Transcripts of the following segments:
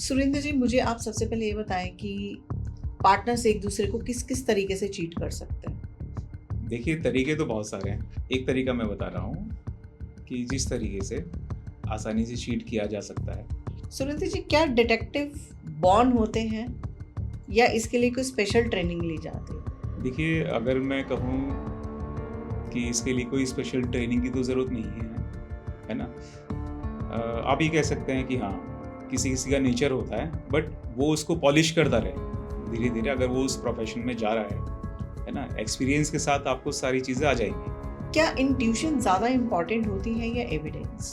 सुरेंद्र जी, मुझे आप सबसे पहले ये बताएं कि पार्टनर्स एक दूसरे को किस किस तरीके से चीट कर सकते हैं। देखिए, तरीके तो बहुत सारे हैं। एक तरीका मैं बता रहा हूँ कि जिस तरीके से आसानी से चीट किया जा सकता है। सुरेंद्र जी, क्या डिटेक्टिव बॉर्न होते हैं या इसके लिए कोई स्पेशल ट्रेनिंग ली जाती है? देखिए, अगर मैं कहूँ कि इसके लिए कोई स्पेशल ट्रेनिंग की तो ज़रूरत नहीं है ना? आप ये कह सकते हैं कि हाँ, किसी-किसी का नेचर होता है, बट वो उसको पॉलिश करता रहे। धीरे-धीरे अगर वो उस प्रोफ़ेशन में जा रहा है ना? एक्सपीरियंस के साथ आपको सारी चीज़ें आ जाएँगी। क्या इंट्यूशन ज़्यादा इम्पोर्टेंट होती है या एविडेंस?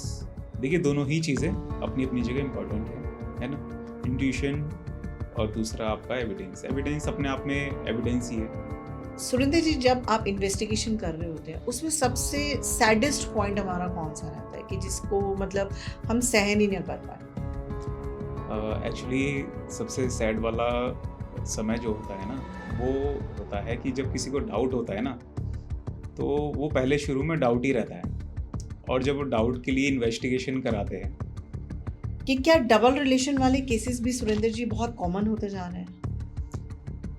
देखिए, दोनों ही चीज़ें अपनी-अपनी जगह इम्पोर्टेंट है ना? इंट्यूशन और दूसरा आपका एविडेंस। एविडेंस अपने आप में एविडेंस ही है। सुरेंद्र जी, जब आप इन्वेस्टिगेशन कर रहे होते हैं उसमें सबसे सैडेस्ट पॉइंट हमारा कौन सा रहता है कि जिसको मतलब हम सहन ही नहीं कर पाए? एक्चुअली सबसे सैड वाला समय जो होता है ना, वो होता है कि जब किसी को डाउट होता है ना, तो वो पहले शुरू में डाउट ही रहता है और जब वो डाउट के लिए इन्वेस्टिगेशन कराते हैं। कि क्या डबल रिलेशन वाले केसेस भी सुरेंद्र जी बहुत कॉमन होते जा रहे हैं?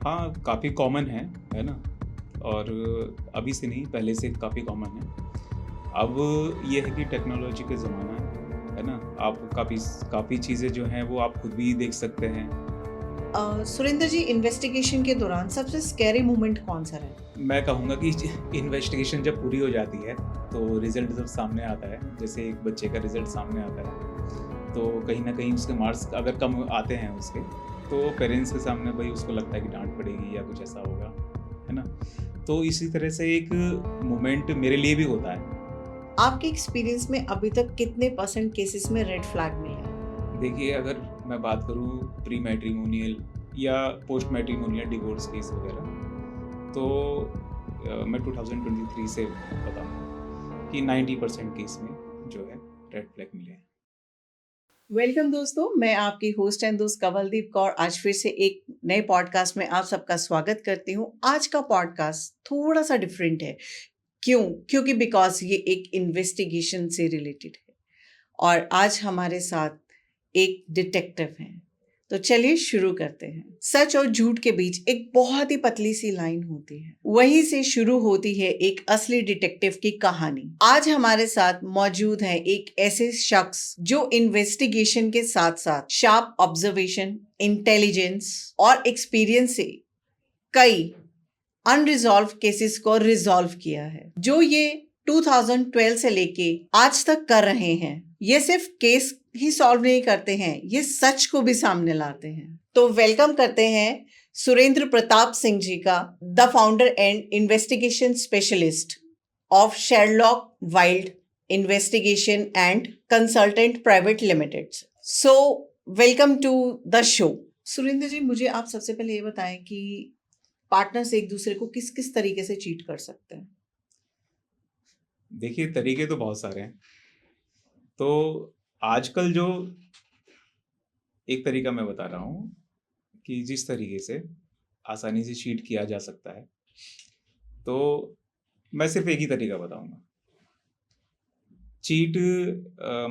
हाँ, काफ़ी कॉमन है ना? और अभी से नहीं, पहले से काफ़ी कॉमन है। अब ये है कि टेक्नोलॉजी का ज़माना है ना? आप काफ़ी काफ़ी चीज़ें जो हैं वो आप खुद भी देख सकते हैं। सुरेंद्र जी, इन्वेस्टिगेशन के दौरान सबसे स्कैरी मोमेंट कौन सा रहा? मैं कहूँगा कि इन्वेस्टिगेशन जब पूरी हो जाती है, तो रिज़ल्ट जब सामने आता है, जैसे एक बच्चे का रिज़ल्ट सामने आता है, तो कहीं न कहीं उसके मार्क्स अगर कम आते हैं उसके, तो पेरेंट्स के सामने भई उसको लगता है कि डाँट पड़ेगी या कुछ ऐसा होगा, है ना? तो इसी तरह से एक मोमेंट मेरे लिए भी होता है। आपके एक्सपीरियंस में अभी तक कितने परसेंट केसेस में रेड फ्लैग मिले हैं? देखिए, अगर मैं बात करूँ प्री मैट्रिमोनियल या पोस्ट मैट्रिमोनियल डिवोर्स केस वगैरह, तो मैं 2023 से बताऊँगा कि 90% केस में जो है रेड फ्लैग मिले हैं। वेलकम दोस्तों, मैं आपकी होस्ट एंड दोस्त कवलदीप कौर आज फिर से एक नए पॉडकास्ट में आप सबका स्वागत करती हूँ। आज का पॉडकास्ट थोड़ा सा डिफरेंट है। क्यों? क्योंकि बिकॉज ये एक इन्वेस्टिगेशन से रिलेटेड है और आज हमारे साथ एक डिटेक्टिव हैं। तो चलिए शुरू करते हैं। सच और झूठ के बीच एक बहुत ही पतली सी लाइन होती है, वहीं से शुरू होती है एक असली डिटेक्टिव की कहानी। आज हमारे साथ मौजूद है एक ऐसे शख्स जो इन्वेस्टिगेशन के साथ साथ शार्प ऑब्जर्वेशन, इंटेलिजेंस और एक्सपीरियंस से कई अनरिजॉल्व केसेस को रिजॉल्व किया है, जो ये 2012 से लेके आज तक कर रहे हैं। ये सिर्फ केस ही सॉल्व नहीं करते हैं, ये सच को भी सामने लाते हैं। तो वेलकम करते हैं सुरेंद्र प्रताप सिंह जी का, the founder and investigation specialist of Sherlock wild investigation and consultant private limited. So welcome to the show. Surendra ji, मुझे आप सबसे पहले ये बताएं कि पार्टनर्स एक दूसरे को किस किस तरीके से चीट कर सकते हैं। देखिए, तरीके तो बहुत सारे हैं। तो आजकल जो एक तरीका मैं बता रहा हूँ कि जिस तरीके से आसानी से चीट किया जा सकता है, तो मैं सिर्फ़ एक ही तरीका बताऊँगा। चीट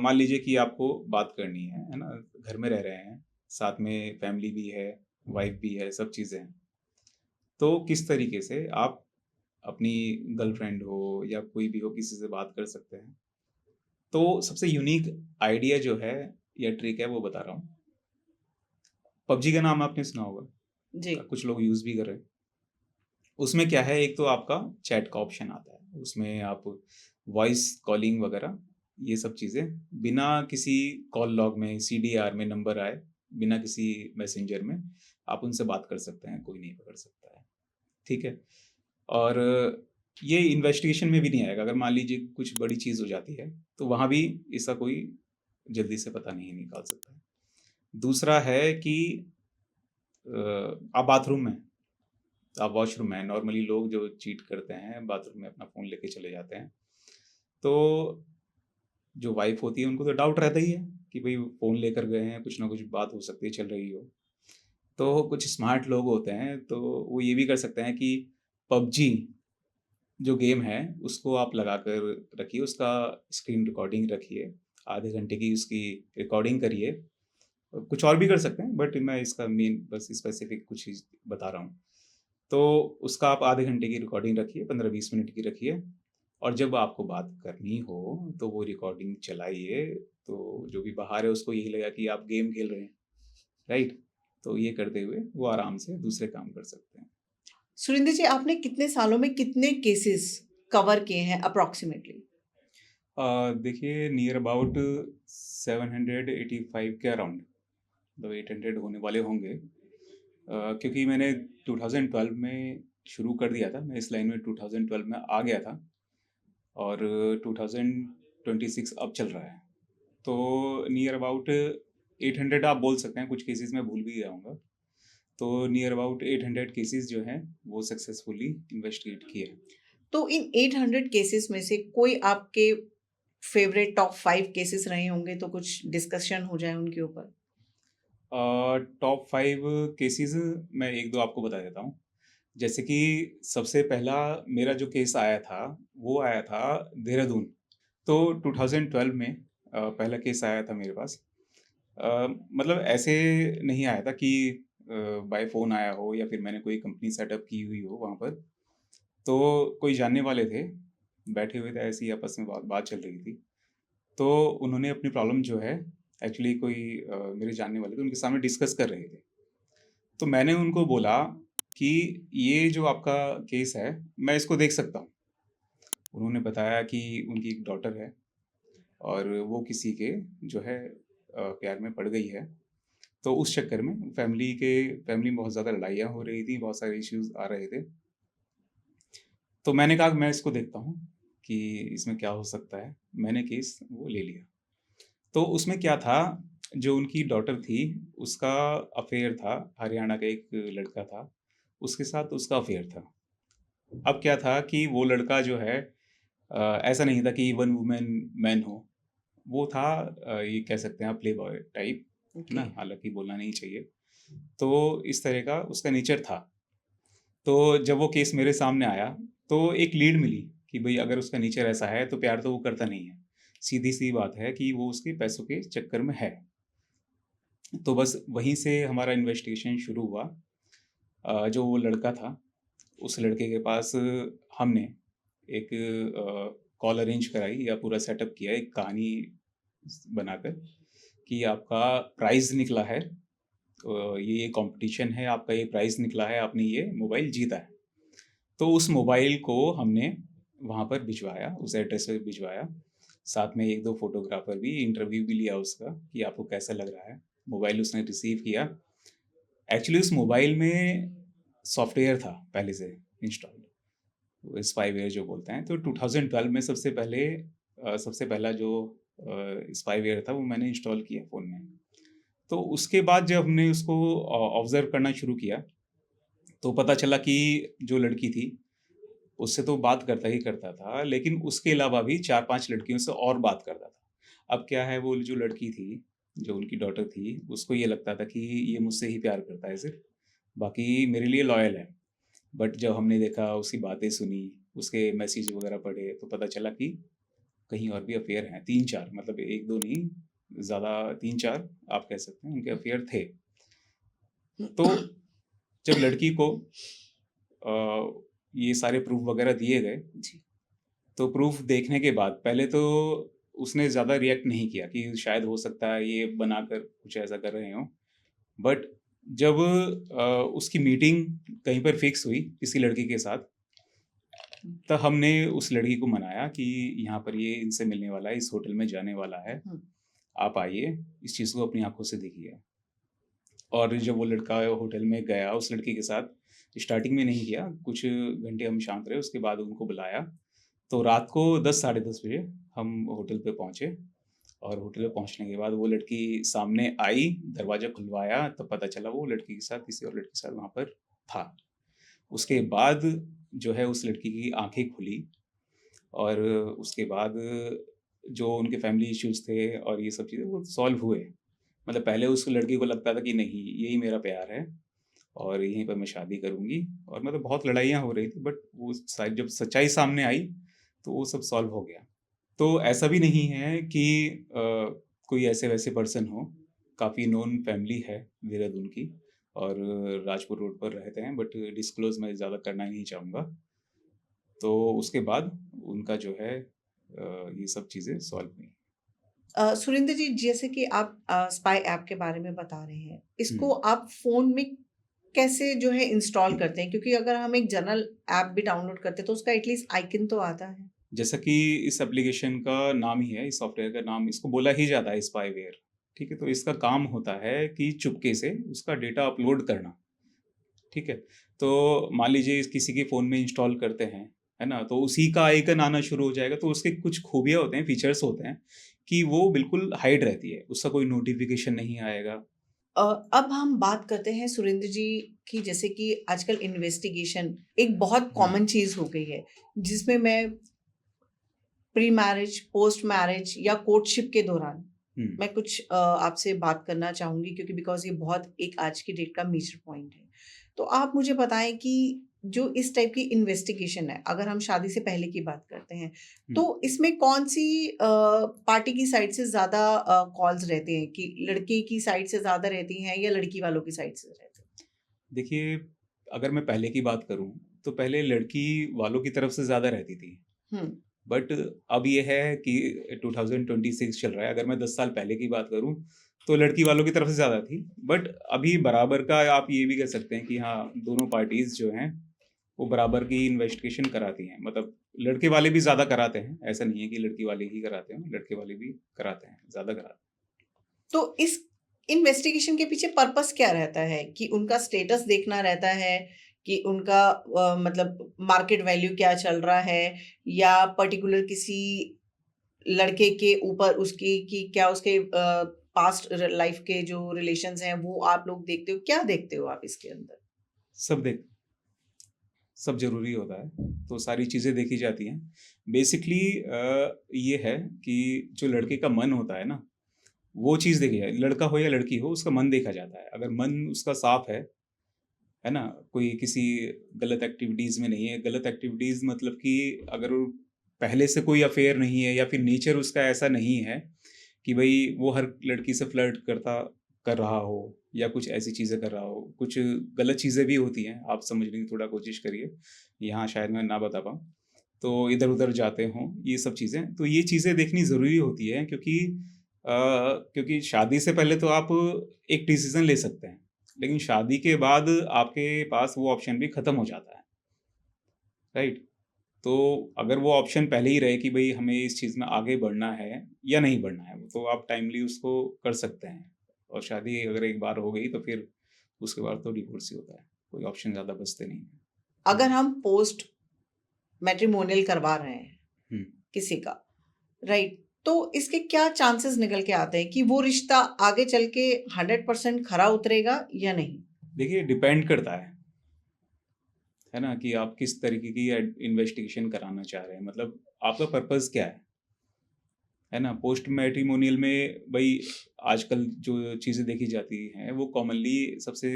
मान लीजिए कि आपको बात करनी है ना? घर में रह रहे हैं, साथ में फैमिली भी है, वाइफ़ भी है, सब चीज़ें हैं। तो किस तरीके से आप अपनी गर्लफ्रेंड हो या कोई भी हो, किसी से बात कर सकते हैं। तो सबसे यूनिक आइडिया जो है या ट्रिक है, वो बता रहा हूँ। पबजी का नाम आपने सुना होगा, जी। कुछ लोग यूज़ भी कर रहे हैं। उसमें क्या है, एक तो आपका चैट का ऑप्शन आता है, उसमें आप वॉइस कॉलिंग वगैरह ये सब चीज़ें बिना किसी कॉल लॉग में, सीडीआर में नंबर आए, बिना किसी मैसेंजर में आप उनसे बात कर सकते हैं, कोई नहीं पकड़ सकता है, ठीक है? और ये इन्वेस्टिगेशन में भी नहीं आएगा, अगर मान लीजिए कुछ बड़ी चीज़ हो जाती है, तो वहाँ भी इसका कोई जल्दी से पता नहीं निकाल सकता है। दूसरा है कि आप बाथरूम में, आप वॉशरूम में, नॉर्मली लोग जो चीट करते हैं बाथरूम में अपना फ़ोन लेके चले जाते हैं। तो जो वाइफ़ होती है उनको तो डाउट रहता ही है कि भई फ़ोन लेकर गए हैं, कुछ ना कुछ बात हो सकती है, चल रही हो। तो कुछ स्मार्ट लोग होते हैं, तो वो ये भी कर सकते हैं कि पबजी जो गेम है उसको आप लगाकर रखिए, उसका स्क्रीन रिकॉर्डिंग रखिए, आधे घंटे की उसकी रिकॉर्डिंग करिए कुछ और भी कर सकते हैं, बट मैं इसका मेन बस स्पेसिफिक कुछ चीज़ बता रहा हूँ। तो उसका आप आधे घंटे की रिकॉर्डिंग रखिए, 15-20 मिनट की रखिए, और जब आपको बात करनी हो, तो वो रिकॉर्डिंग चलाइए, तो जो भी बाहर है उसको यही लगेगा कि आप गेम खेल रहे हैं, राइट? तो ये करते हुए वो आराम से दूसरे काम कर सकते हैं। सुरिंदर जी, आपने कितने सालों में कितने केसेस कवर किए हैं अप्रॉक्सिमेटली? देखिए नियर अबाउट 785 के अराउंड, मतलब 800 होने वाले होंगे। क्योंकि मैंने 2012 में शुरू कर दिया था, मैं इस लाइन में 2012 में आ गया था, और 2026 अब चल रहा है। तो नियर अबाउट 800 आप बोल सकते हैं, कुछ केसेस में भूल भी गया हूँगा। तो नियर अबाउट 800 केसेस जो हैं वो सक्सेसफुली इन्वेस्टिगेट किए हैं। तो इन 800 केसेस में से कोई आपके फेवरेट टॉप 5 केसेस रहे होंगे, तो कुछ डिस्कशन हो जाए उनके ऊपर? टॉप 5 केसेस मैं 1-2 आपको बता देता हूँ। जैसे कि सबसे पहला मेरा जो केस आया था, वो आया था देहरादून। तो 2012 में पहला केस आया था मेरे पास। मतलब ऐसे नहीं आया था कि बाय फ़ोन आया हो या फिर मैंने कोई कंपनी सेटअप की हुई हो वहाँ पर। तो कोई जानने वाले थे, बैठे हुए थे, ऐसे ही आपस में बात बात चल रही थी। तो उन्होंने अपनी प्रॉब्लम जो है एक्चुअली कोई मेरे जानने वाले थे, उनके सामने डिस्कस कर रहे थे। तो मैंने उनको बोला कि ये जो आपका केस है, मैं इसको देख सकता हूँ। उन्होंने बताया कि उनकी एक डॉटर है और वो किसी के जो है प्यार में पड़ गई है। तो उस चक्कर में फैमिली में बहुत ज़्यादा लड़ाइयाँ हो रही थी, बहुत सारे इश्यूज़ आ रहे थे। तो मैंने कहा कि मैं इसको देखता हूँ कि इसमें क्या हो सकता है। मैंने केस वो ले लिया। तो उसमें क्या था, जो उनकी डॉटर थी, उसका अफ़ेयर था, हरियाणा का एक लड़का था, उसके साथ उसका अफ़ेयर था। अब क्या था कि वो लड़का जो है ऐसा नहीं था कि वन वुमन मैन हो, वो था ये कह सकते हैं आप प्लेबॉय टाइप, है ओके। ना? हालाँकि बोलना नहीं चाहिए। तो इस तरह का उसका नेचर था। तो जब वो केस मेरे सामने आया, तो एक लीड मिली कि भई अगर उसका नेचर ऐसा है, तो प्यार तो वो करता नहीं है। सीधी-सी बात है कि वो उसके पैसों के चक्कर में है। तो बस वहीं से हमारा इन्वेस्टिगेशन शुरू हुआ। जो वो लड़का था, उस लड़के के पास हमने एक कॉल अरेंज कराई या पूरा सेटअप किया एक कहानी बनाकर कि आपका प्राइज़ निकला है, ये कंपटीशन है, आपका ये प्राइज़ निकला है, आपने ये मोबाइल जीता है। तो उस मोबाइल को हमने वहाँ पर भिजवाया, उस एड्रेस पे भिजवाया। साथ में 1-2 फ़ोटोग्राफ़र भी, इंटरव्यू भी लिया उसका कि आपको कैसा लग रहा है। मोबाइल उसने रिसीव किया। एक्चुअली उस मोबाइल में सॉफ्टवेयर था पहले से इंस्टॉल्ड, वो स्पाईवेयर जो बोलते हैं। तो 2012 में सबसे पहला जो स्पाईवेयर था वो मैंने इंस्टॉल किया फ़ोन में। तो उसके बाद जब हमने उसको ऑब्ज़र्व करना शुरू किया, तो पता चला कि जो लड़की थी, उससे तो बात करता ही करता था, लेकिन उसके अलावा भी 4-5 लड़कियों से और बात करता था। अब क्या है, वो जो लड़की थी, जो उनकी डॉटर थी, उसको ये लगता था कि ये मुझसे ही प्यार करता है सिर्फ़, बाकी मेरे लिए लॉयल है। बट जब हमने देखा, उसकी बातें सुनी, उसके मैसेज वगैरह पढ़े, तो पता चला कि कहीं और भी अफ़ेयर हैं, 3-4, मतलब 1-2 नहीं, ज़्यादा 3-4 आप कह सकते हैं उनके अफ़ेयर थे। तो जब लड़की को ये सारे प्रूफ़ वगैरह दिए गए, जी। तो प्रूफ़ देखने के बाद पहले तो उसने ज़्यादा रिएक्ट नहीं किया कि शायद हो सकता है ये बनाकर कुछ ऐसा कर रहे हों। बट जब उसकी मीटिंग कहीं पर फ़िक्स हुई किसी लड़की के साथ, हुँ, तब हमने उस लड़की को मनाया कि यहाँ पर ये इनसे मिलने वाला है, इस होटल में जाने वाला है, हुँ। आप आइए, इस चीज़ को अपनी आँखों से देखिए। और जब वो लड़का होटल में गया उस लड़की के साथ, स्टार्टिंग में नहीं किया, कुछ घंटे हम शांत रहे, उसके बाद उनको बुलाया। तो रात को 10 साढ़े 10 बजे हम होटल पे पहुँचे, और होटल पे पहुँचने के बाद वो लड़की सामने आई, दरवाज़ा खुलवाया, तब पता चला वो लड़की के साथ किसी और लड़के के साथ वहाँ पर था। उसके बाद जो है उस लड़की की आँखें खुली, और उसके बाद जो उनके फैमिली इश्यूज़ थे और ये सब चीज़ें वो सॉल्व हुए। मतलब पहले उस लड़की को लगता था कि नहीं, यही मेरा प्यार है और यहीं पर मैं शादी करूँगी, और मतलब बहुत लड़ाइयाँ हो रही थी, बट वो सारी जब सच्चाई सामने आई, तो वो सब सॉल्व हो गया। तो ऐसा भी नहीं है कि कोई ऐसे-वैसे पर्सन हो, काफ़ी नोन फैमिली है देहरादून की, और राजपुर रोड पर रहते हैं, बट डिस्क्लोज मैं ज़्यादा करना ही नहीं चाहूँगा। तो उसके बाद उनका जो है ये सब चीज़ें सॉल्व हुई। सुरेंद्र जी, जैसे कि आप स्पाई ऐप के बारे में बता रहे हैं, इसको हुँ। आप फ़ोन में कैसे जो है इंस्टॉल करते हैं? क्योंकि अगर हम एक जनरल ऐप भी डाउनलोड करते हैं, तो उसका एटलीस्ट आइकन तो आता है। जैसा कि इस एप्लीकेशन का नाम ही है, इस सॉफ्टवेयर का नाम इसको बोला ही जाता है स्पाईवेयर, ठीक है? तो इसका काम होता है कि चुपके से उसका डेटा अपलोड करना, ठीक है? तो मान लीजिए किसी के फ़ोन में इंस्टॉल करते हैं, है ना? तो उसी का आइकन आना शुरू हो जाएगा, तो उसके कुछ खूबियाँ होते हैं, फीचर्स होते हैं कि वो बिल्कुल हाइड रहती है, उसका कोई नोटिफ़िकेशन नहीं आएगा। अ, अब हम बात करते हैं सुरेंद्र जी की, जैसे कि आजकल इन्वेस्टिगेशन एक बहुत हुँ, कॉमन चीज़ हो गई है, जिसमें मैं प्री मैरिज, पोस्ट मैरिज या कोर्टशिप के दौरान हुँ। मैं कुछ आपसे बात करना चाहूँगी, क्योंकि बिकॉज़ ये बहुत एक आज की डेट का मेजर पॉइंट है। तो आप मुझे बताएँ कि जो इस टाइप की इन्वेस्टिगेशन है, अगर हम शादी से पहले की बात करते हैं, हुँ। तो इसमें कौन-सी पार्टी की साइड से ज़्यादा कॉल्स रहते हैं, कि लड़के की साइड से ज़्यादा रहती हैं या लड़की वालों की साइड से रहते हैं? देखिए, अगर मैं पहले की बात करूँ, तो पहले लड़की वालों की तरफ से ज़्यादा रहती थी। हुँ, बट अब ये है कि 2026 चल रहा है, अगर मैं 10 साल पहले की बात करूँ, तो लड़की वालों की तरफ से ज़्यादा थी। बट अभी बराबर का आप ये भी कह सकते हैं कि हाँ, दोनों पार्टीज़ जो हैं, वो बराबर की इन्वेस्टिगेशन कराती हैं। मतलब लड़के वाले भी ज़्यादा कराते हैं, ऐसा नहीं है कि लड़की वाले ही कराते हैं, लड़के वाले भी कराते हैं, ज़्यादा कराते हैं। तो इस इन्वेस्टिगेशन के पीछे पर्पस क्या रहता है? कि उनका स्टेटस देखना रहता है, कि उनका मतलब मार्केट वैल्यू क्या चल रहा है, या पर्टिकुलर किसी लड़के के ऊपर उसकी कि क्या उसके पास्ट लाइफ के जो रिलेशंस हैं वो आप लोग देखते हो? क्या देखते हो आप इसके अंदर? सब देख सब ज़रूरी होता है, तो सारी चीज़ें देखी जाती हैं। बेसिकली ये है कि जो लड़के का मन होता है ना, वो चीज़ देखी जाए, लड़का हो या लड़की हो, उसका मन देखा जाता है। अगर मन उसका साफ है ना? कोई किसी गलत एक्टिविटीज़ में नहीं है। गलत एक्टिविटीज़ मतलब कि अगर वो पहले से कोई अफ़ेयर नहीं है, या फिर नेचर उसका ऐसा नहीं है कि भई वो हर लड़की से फ्लर्ट कर रहा हो, या कुछ ऐसी चीज़ें कर रहा हो। कुछ गलत चीज़ें भी होती हैं, आप समझने की थोड़ा कोशिश करिए। यहाँ शायद मैं ना बता पाऊँ। तो इधर-उधर जाते हों, ये सब चीज़ें। तो ये चीज़ें देखनी ज़रूरी होती है, क्योंकि शादी से पहले तो आप एक डिसीज़न ले सकते हैं। लेकिन शादी के बाद आपके पास वो ऑप्शन भी खत्म हो जाता है, राइट? तो अगर वो ऑप्शन पहले ही रहे कि भई हमें इस चीज़ में आगे बढ़ना है या नहीं बढ़ना है, तो आप टाइमली उसको कर सकते हैं। और शादी अगर एक बार हो गई तो फिर उसके बाद तो डिवोर्स ही होता है, कोई ऑप्शन ज़्यादा बचते नहीं हैं। अगर हुँ, हम पोस्ट मैट्रिमोनियल करवा रहे हैं हुँ। किसी का, राइट? तो इसके क्या चांसेस निकल के आते हैं कि वो रिश्ता आगे चल के 100% खरा उतरेगा या नहीं? देखिए, डिपेंड करता है ना? कि आप किस तरीके की इन्वेस्टिगेशन कराना चाह रहे हैं, मतलब आपका पर्पज़ क्या है ना? पोस्ट मैट्रिमोनियल में भई आजकल जो चीज़ें देखी जाती हैं, वो कॉमनली सबसे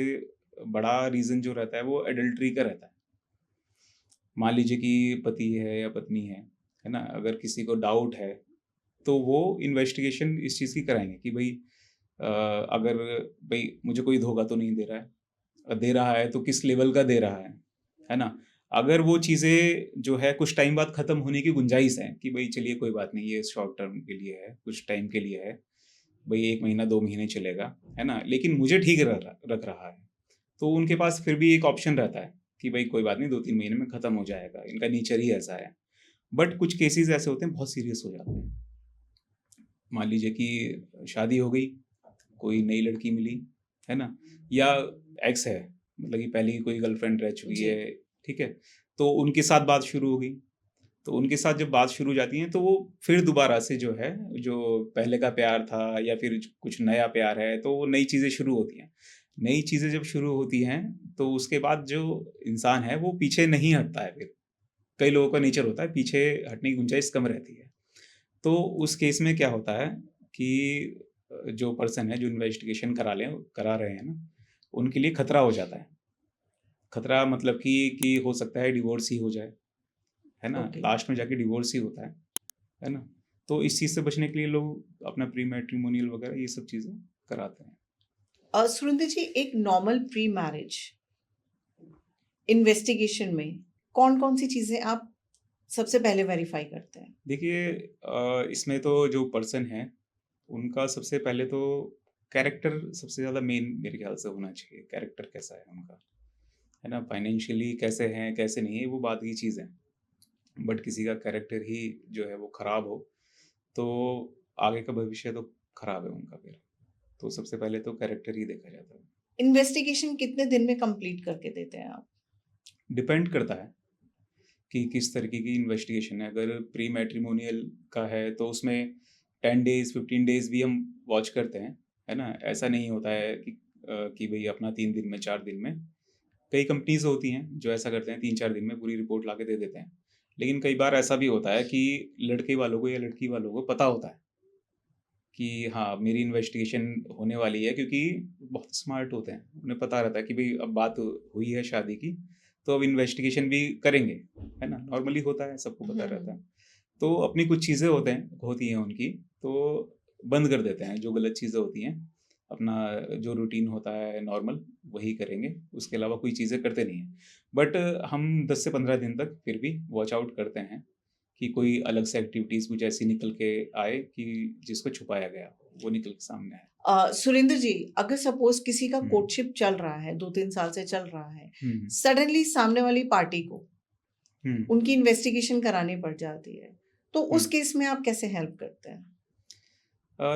बड़ा रीज़न जो रहता है वो एडल्टरी का रहता है। मान लीजिए कि पति है या पत्नी है ना? अगर किसी को डाउट है, तो वो इन्वेस्टिगेशन इस चीज़ की कराएँगे कि भई अगर भई मुझे कोई धोखा तो नहीं दे रहा है, दे रहा है तो किस लेवल का दे रहा है ना? अगर वो चीज़ें जो है कुछ टाइम बाद खत्म होने की गुंजाइश है कि भई चलिए कोई बात नहीं, ये शॉर्ट टर्म के लिए है, कुछ टाइम के लिए है, भई 1 महीना 2 महीने चलेगा, है ना? लेकिन मुझे ठीक रख रहा है, तो उनके पास फिर भी एक ऑप्शन रहता है कि भई कोई बात नहीं, 2-3 महीने में खत्म हो जाएगा, इनका नेचर ही ऐसा है। बट कुछ केसेज़ ऐसे होते हैं बहुत सीरियस हो जाते हैं। मान लीजिए कि शादी हो गई, कोई नई लड़की मिली, है ना? या एक्स है, मतलब कि पहले ही कोई गर्लफ्रेंड रह चुकी जी। है, ठीक है? तो उनके साथ बात शुरू हो गई। तो उनके साथ जब बात शुरू हो जाती है, तो वो फिर दोबारा से जो है, जो पहले का प्यार था या फिर कुछ नया प्यार है, तो वो नई चीज़ें शुरू होती हैं। नई चीज़ें जब शुरू होती हैं, तो उसके बाद जो इंसान है, वो पीछे नहीं हटता है फिर। कई लोगों का नेचर होता है, पीछे हटने की गुंजाइश कम रहती है। तो उस केस में क्या होता है कि जो पर्सन है, जो इन्वेस्टिगेशन करा रहे हैं ना, उनके लिए खतरा हो जाता है। खतरा मतलब कि हो सकता है डिवोर्स ही हो जाए, है ना? ओके। लास्ट में जाके डिवोर्स ही होता है ना? तो इस चीज़ से बचने के लिए लोग अपना प्री मैट्रिमोनियल वगैरह ये सब चीज़ें कराते हैं। सुरिंदर जी, एक नॉर्मल प्री मैरिज इन्वेस्टिगेशन में कौन-कौन सी चीज़ें आप सबसे पहले वेरीफाई करते हैं? देखिए इसमें तो जो पर्सन है, उनका सबसे पहले तो कैरेक्टर सबसे ज़्यादा मेन मेरे ख्याल से होना चाहिए। कैरेक्टर कैसा है उनका, है ना? फाइनेंशियली कैसे हैं, कैसे नहीं है, वो बात की चीज़ है। बट किसी का कैरेक्टर ही जो है वो खराब हो, तो आगे का भविष्य तो खराब है उनका फिर। तो सबसे पहले तो कैरेक्टर ही देखा जाता है। इन्वेस्टिगेशन कितने दिन में कंप्लीट करके देते हैं आप? डिपेंड करता है कि किस तरीके की इन्वेस्टिगेशन है। अगर प्री मैट्रिमोनियल का है तो उसमें 10 डेज़, 15 डेज़ भी हम वॉच करते हैं, है ना? ऐसा नहीं होता है कि भई अपना 3 दिन में, 4 दिन में। कई कंपनीज़ होती हैं जो ऐसा करते हैं, 3-4 दिन में पूरी रिपोर्ट लाके दे देते हैं। लेकिन कई बार ऐसा भी होता है कि लड़के वालों को या लड़की वालों को पता होता है कि हाँ, मेरी इन्वेस्टिगेशन होने वाली है, क्योंकि बहुत स्मार्ट होते हैं। उन्हें पता रहता है कि भई अब बात हुई है शादी की, तो अब इन्वेस्टिगेशन भी करेंगे, है ना? नॉर्मली होता है, सबको पता रहता है। तो अपनी कुछ चीज़ें होती हैं उनकी, तो बंद कर देते हैं, जो गलत चीज़ें होती हैं। अपना जो रूटीन होता है नॉर्मल, वही करेंगे, उसके अलावा कोई चीज़ें करते नहीं हैं। बट हम 10 से 15 दिन तक फिर भी वॉच आउट करते हैं कि कोई अलग से एक्टिविटीज़ कुछ ऐसी निकल के आए कि जिसको छुपाया गया हो, वो निकल के सामने आए। सुरेंद्र जी, अगर सपोज़ किसी का हुँ, कोर्टशिप चल रहा है, 2-3 साल से चल रहा है, हुँ, सडनली सामने वाली पार्टी को हुँ, उनकी इन्वेस्टिगेशन करानी पड़ जाती है, तो हुँ। उस केस में आप कैसे हेल्प करते हैं?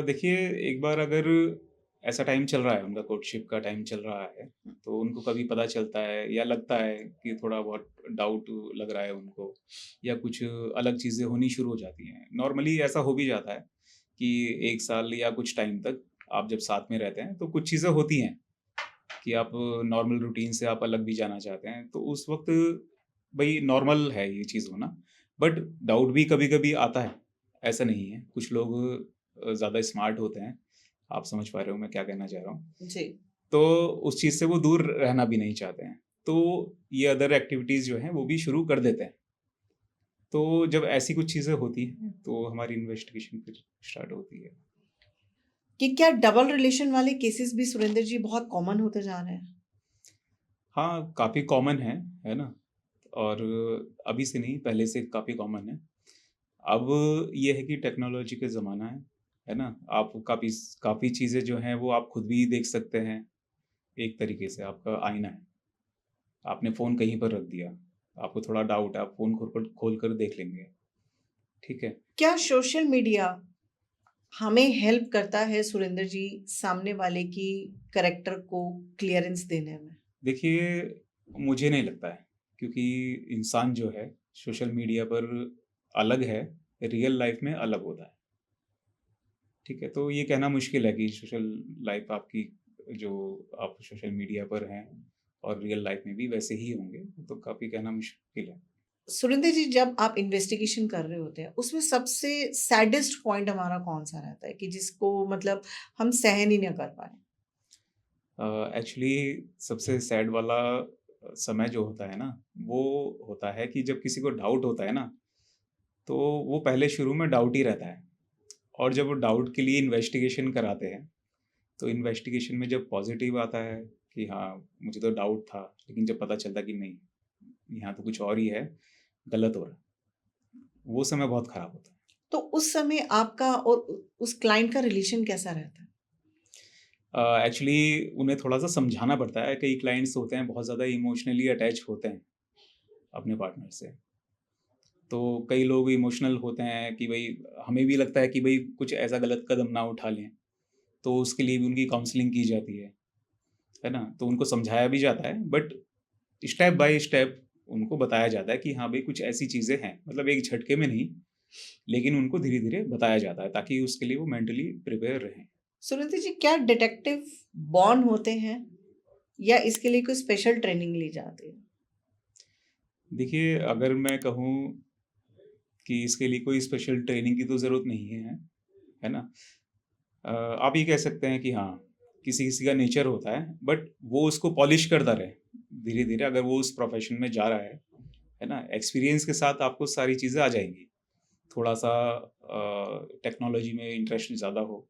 देखिए, एक बार अगर ऐसा टाइम चल रहा है, उनका कोर्टशिप का टाइम चल रहा है, तो उनको कभी पता चलता है या लगता है कि थोड़ा बहुत डाउट लग रहा है उनको, या कुछ अलग चीज़ें होनी शुरू हो जाती हैं। नॉर्मली ऐसा हो भी जाता है कि 1 साल या कुछ टाइम तक आप जब साथ में रहते हैं, तो कुछ चीज़ें होती हैं कि आप नॉर्मल रूटीन से आप अलग भी जाना चाहते हैं, तो उस वक़्त भई नॉर्मल है ये चीज़ होना। बट डाउट भी कभी-कभी आता है, ऐसा नहीं है। कुछ लोग ज़्यादा स्मार्ट होते हैं, आप समझ पा रहे हो मैं क्या कहना चाह रहा हूँ। जी। तो उस चीज़ से वो दूर रहना भी नहीं चाहते हैं, तो ये अदर एक्टिविटीज़ जो हैं, वो भी शुरू कर देते हैं। तो जब ऐसी कुछ चीज़ें होती हैं, तो हमारी इन्वेस्टिगेशन फिर स्टार्ट होती है। कि क्या डबल रिलेशन वाले केसेस भी सुरेंद्र जी बहुत कॉमन होते जा रहे हैं? हाँ, काफ़ी कॉमन है ना? और अभी से नहीं, पहले से काफ़ी कॉमन है। अब ये है कि टेक्नोलॉजी का ज़माना है ना? आप काफ़ी काफ़ी चीज़ें जो हैं वो आप खुद भी देख सकते हैं, एक तरीके से आपका आईना है। आपने फ़ोन कहीं पर रख दिया, आपको थोड़ा डाउट है, आप फ़ोन खोल कर देख लेंगे, ठीक है? क्या सोशल मीडिया हमें हेल्प करता है सुरेंद्र जी सामने वाले की कैरेक्टर को क्लियरेंस देने में? देखिए, मुझे नहीं लगता है, क्योंकि इंसान जो है सोशल मीडिया पर अलग है, रियल लाइफ़ में अलग होता है, ठीक है? तो ये कहना मुश्किल है कि सोशल लाइफ़ आपकी, जो आप सोशल मीडिया पर हैं और रियल लाइफ़ में भी वैसे ही होंगे, तो काफ़ी कहना मुश्किल है। सुरेंद्र जी, जब आप इन्वेस्टिगेशन कर रहे होते हैं, उसमें सबसे सैडेस्ट पॉइंट हमारा कौन-सा रहता है कि जिसको मतलब हम सहन ही ना कर पाएँ? एक्चुअली सबसे सैड वाला समय जो होता है ना, वो होता है कि जब किसी को डाउट होता है ना, तो वो पहले शुरू में डाउट ही रहता है, और जब वो डाउट के लिए इन्वेस्टिगेशन कराते हैं, तो इन्वेस्टिगेशन में जब पॉजिटिव आता है कि हाँ, मुझे तो डाउट था, लेकिन जब पता चलता कि नहीं, यहाँ तो कुछ और ही है, गलत हो रहा है, वो समय बहुत खराब होता है। तो उस समय आपका और उस क्लाइंट का रिलेशन कैसा रहता है? एक्चुअली उन्हें थोड़ा-सा समझाना पड़ता है, कई क्लाइंट्स होते हैं बहुत ज़्यादा इमोशनली अटैच होते हैं अपने पार्टनर से। तो कई लोग इमोशनल होते हैं कि भई, हमें भी लगता है कि भई कुछ ऐसा गलत कदम ना उठा लें, तो उसके लिए भी उनकी काउंसलिंग की जाती है ना? तो उनको समझाया भी जाता है, बट स्टेप बाय स्टेप उनको बताया जाता है कि हाँ भई, कुछ ऐसी चीज़ें हैं, मतलब एक झटके में नहीं, लेकिन उनको धीरे-धीरे बताया जाता है ताकि उसके लिए वो मेंटली प्रिपेयर रहें। सुरेंद्र जी, क्या डिटेक्टिव बॉर्न होते हैं या इसके लिए कोई स्पेशल ट्रेनिंग ली जाती है? देखिए, अगर मैं कहूँ कि इसके लिए कोई स्पेशल ट्रेनिंग की तो ज़रूरत नहीं है ना? आप ये कह सकते हैं कि हाँ, किसी-किसी का नेचर होता है, बट वो उसको पॉलिश करता रहे, धीरे-धीरे, अगर वो उस प्रोफ़ेशन में जा रहा है ना? एक्सपीरियंस के साथ आपको सारी चीज़ें आ जाएँगी। थोड़ा-सा टेक्नोलॉजी में इंटरेस्ट ज़्यादा हो,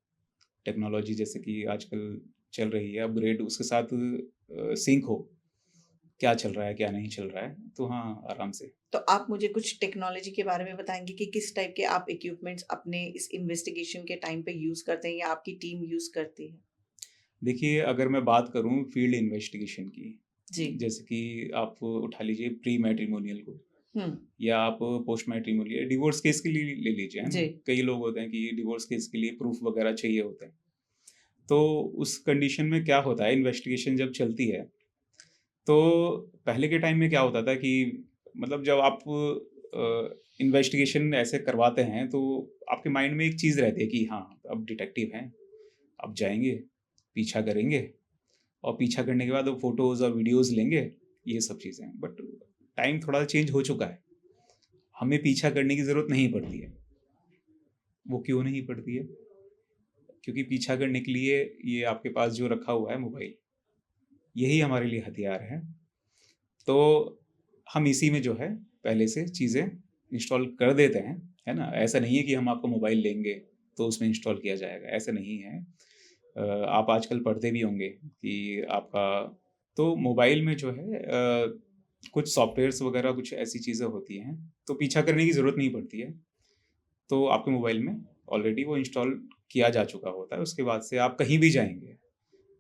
टेक्नोलॉजी जैसे कि आजकल चल रही है अपग्रेड, उसके साथ सिंक हो, क्या चल रहा है, क्या नहीं चल रहा है, तो हाँ, आराम से। तो आप मुझे कुछ टेक्नोलॉजी के बारे में बताएँगे कि किस टाइप के आप इक्विपमेंट्स अपने इस इन्वेस्टिगेशन के टाइम पे यूज़ करते हैं या आपकी टीम यूज़ करती है? देखिए, अगर मैं बात करूँ फील्ड इन्वेस्टिगेशन की, जी। जैसे कि आप उठा लीजिए प्री मैट्रिमोनियल को, हुँ। या आप पोस्ट मैट्रिमोनियल डिवोर्स केस के लिए ले लीजिए, है ना? जी। कई लोग होते हैं कि डिवोर्स केस के लिए प्रूफ वगैरह चाहिए होता है। तो उस कंडीशन में क्या होता है, इन्वेस्टिगेशन जब चलती है, तो पहले के टाइम में क्या होता था कि मतलब जब आप इन्वेस्टिगेशन ऐसे करवाते हैं, तो आपके माइंड में एक चीज़ रहती है कि हाँ, अब डिटेक्टिव हैं, अब जाएँगे, पीछा करेंगे, और पीछा करने के बाद वो फ़ोटोज़ और वीडियोज़ लेंगे, ये सब चीज़ें हैं। बट टाइम थोड़ा चेंज हो चुका है, हमें पीछा करने की ज़रूरत नहीं पड़ती है। वो क्यों नहीं पड़ती है? क्योंकि पीछा करने के लिए ये आपके पास जो रखा हुआ है मोबाइल, यही हमारे लिए हथियार है। तो हम इसी में जो है पहले से चीज़ें इंस्टॉल कर देते हैं, है ना? ऐसा नहीं है कि हम आपका मोबाइल लेंगे तो उसमें इंस्टॉल किया जाएगा, ऐसा नहीं है। आप आजकल पढ़ते भी होंगे कि आपका तो मोबाइल में जो है कुछ सॉफ्टवेयर्स वगैरह कुछ ऐसी चीज़ें होती हैं, तो पीछा करने की ज़रूरत नहीं पड़ती है। तो आपके मोबाइल में ऑलरेडी वो इंस्टॉल किया जा चुका होता है, उसके बाद से आप कहीं भी जाएँगे,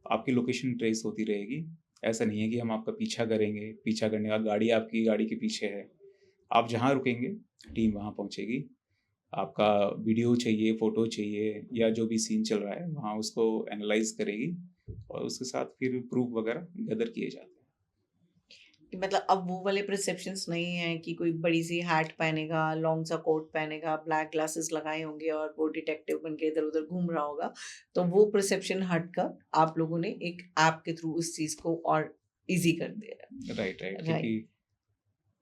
आपकी लोकेशन ट्रेस होती रहेगी। ऐसा नहीं है कि हम आपका पीछा करेंगे, पीछा करने के बाद गाड़ी आपकी गाड़ी के पीछे है। आप जहाँ रुकेंगे, टीम वहाँ पहुँचेगी। आपका वीडियो चाहिए, फ़ोटो चाहिए, या जो भी सीन चल रहा है, वहाँ उसको एनालाइज़ करेगी, और उसके साथ फिर प्रूफ वगैरह गैदर किए जाते हैं। कि मतलब अब वो वाले प्रिसेप्शंस नहीं हैं कि कोई बड़ी-सी हैट पहनेगा, लॉन्ग सा कोट पहनेगा, ब्लैक ग्लासेस लगाए होंगे और वो डिटेक्टिव बन के इधर-उधर घूम रहा होगा। तो वो प्रिसेप्शन हटकर आप लोगों ने एक ऐप के थ्रू उस चीज़ को और ईज़ी कर दिया राइट, राइट। है। राइट। क्योंकि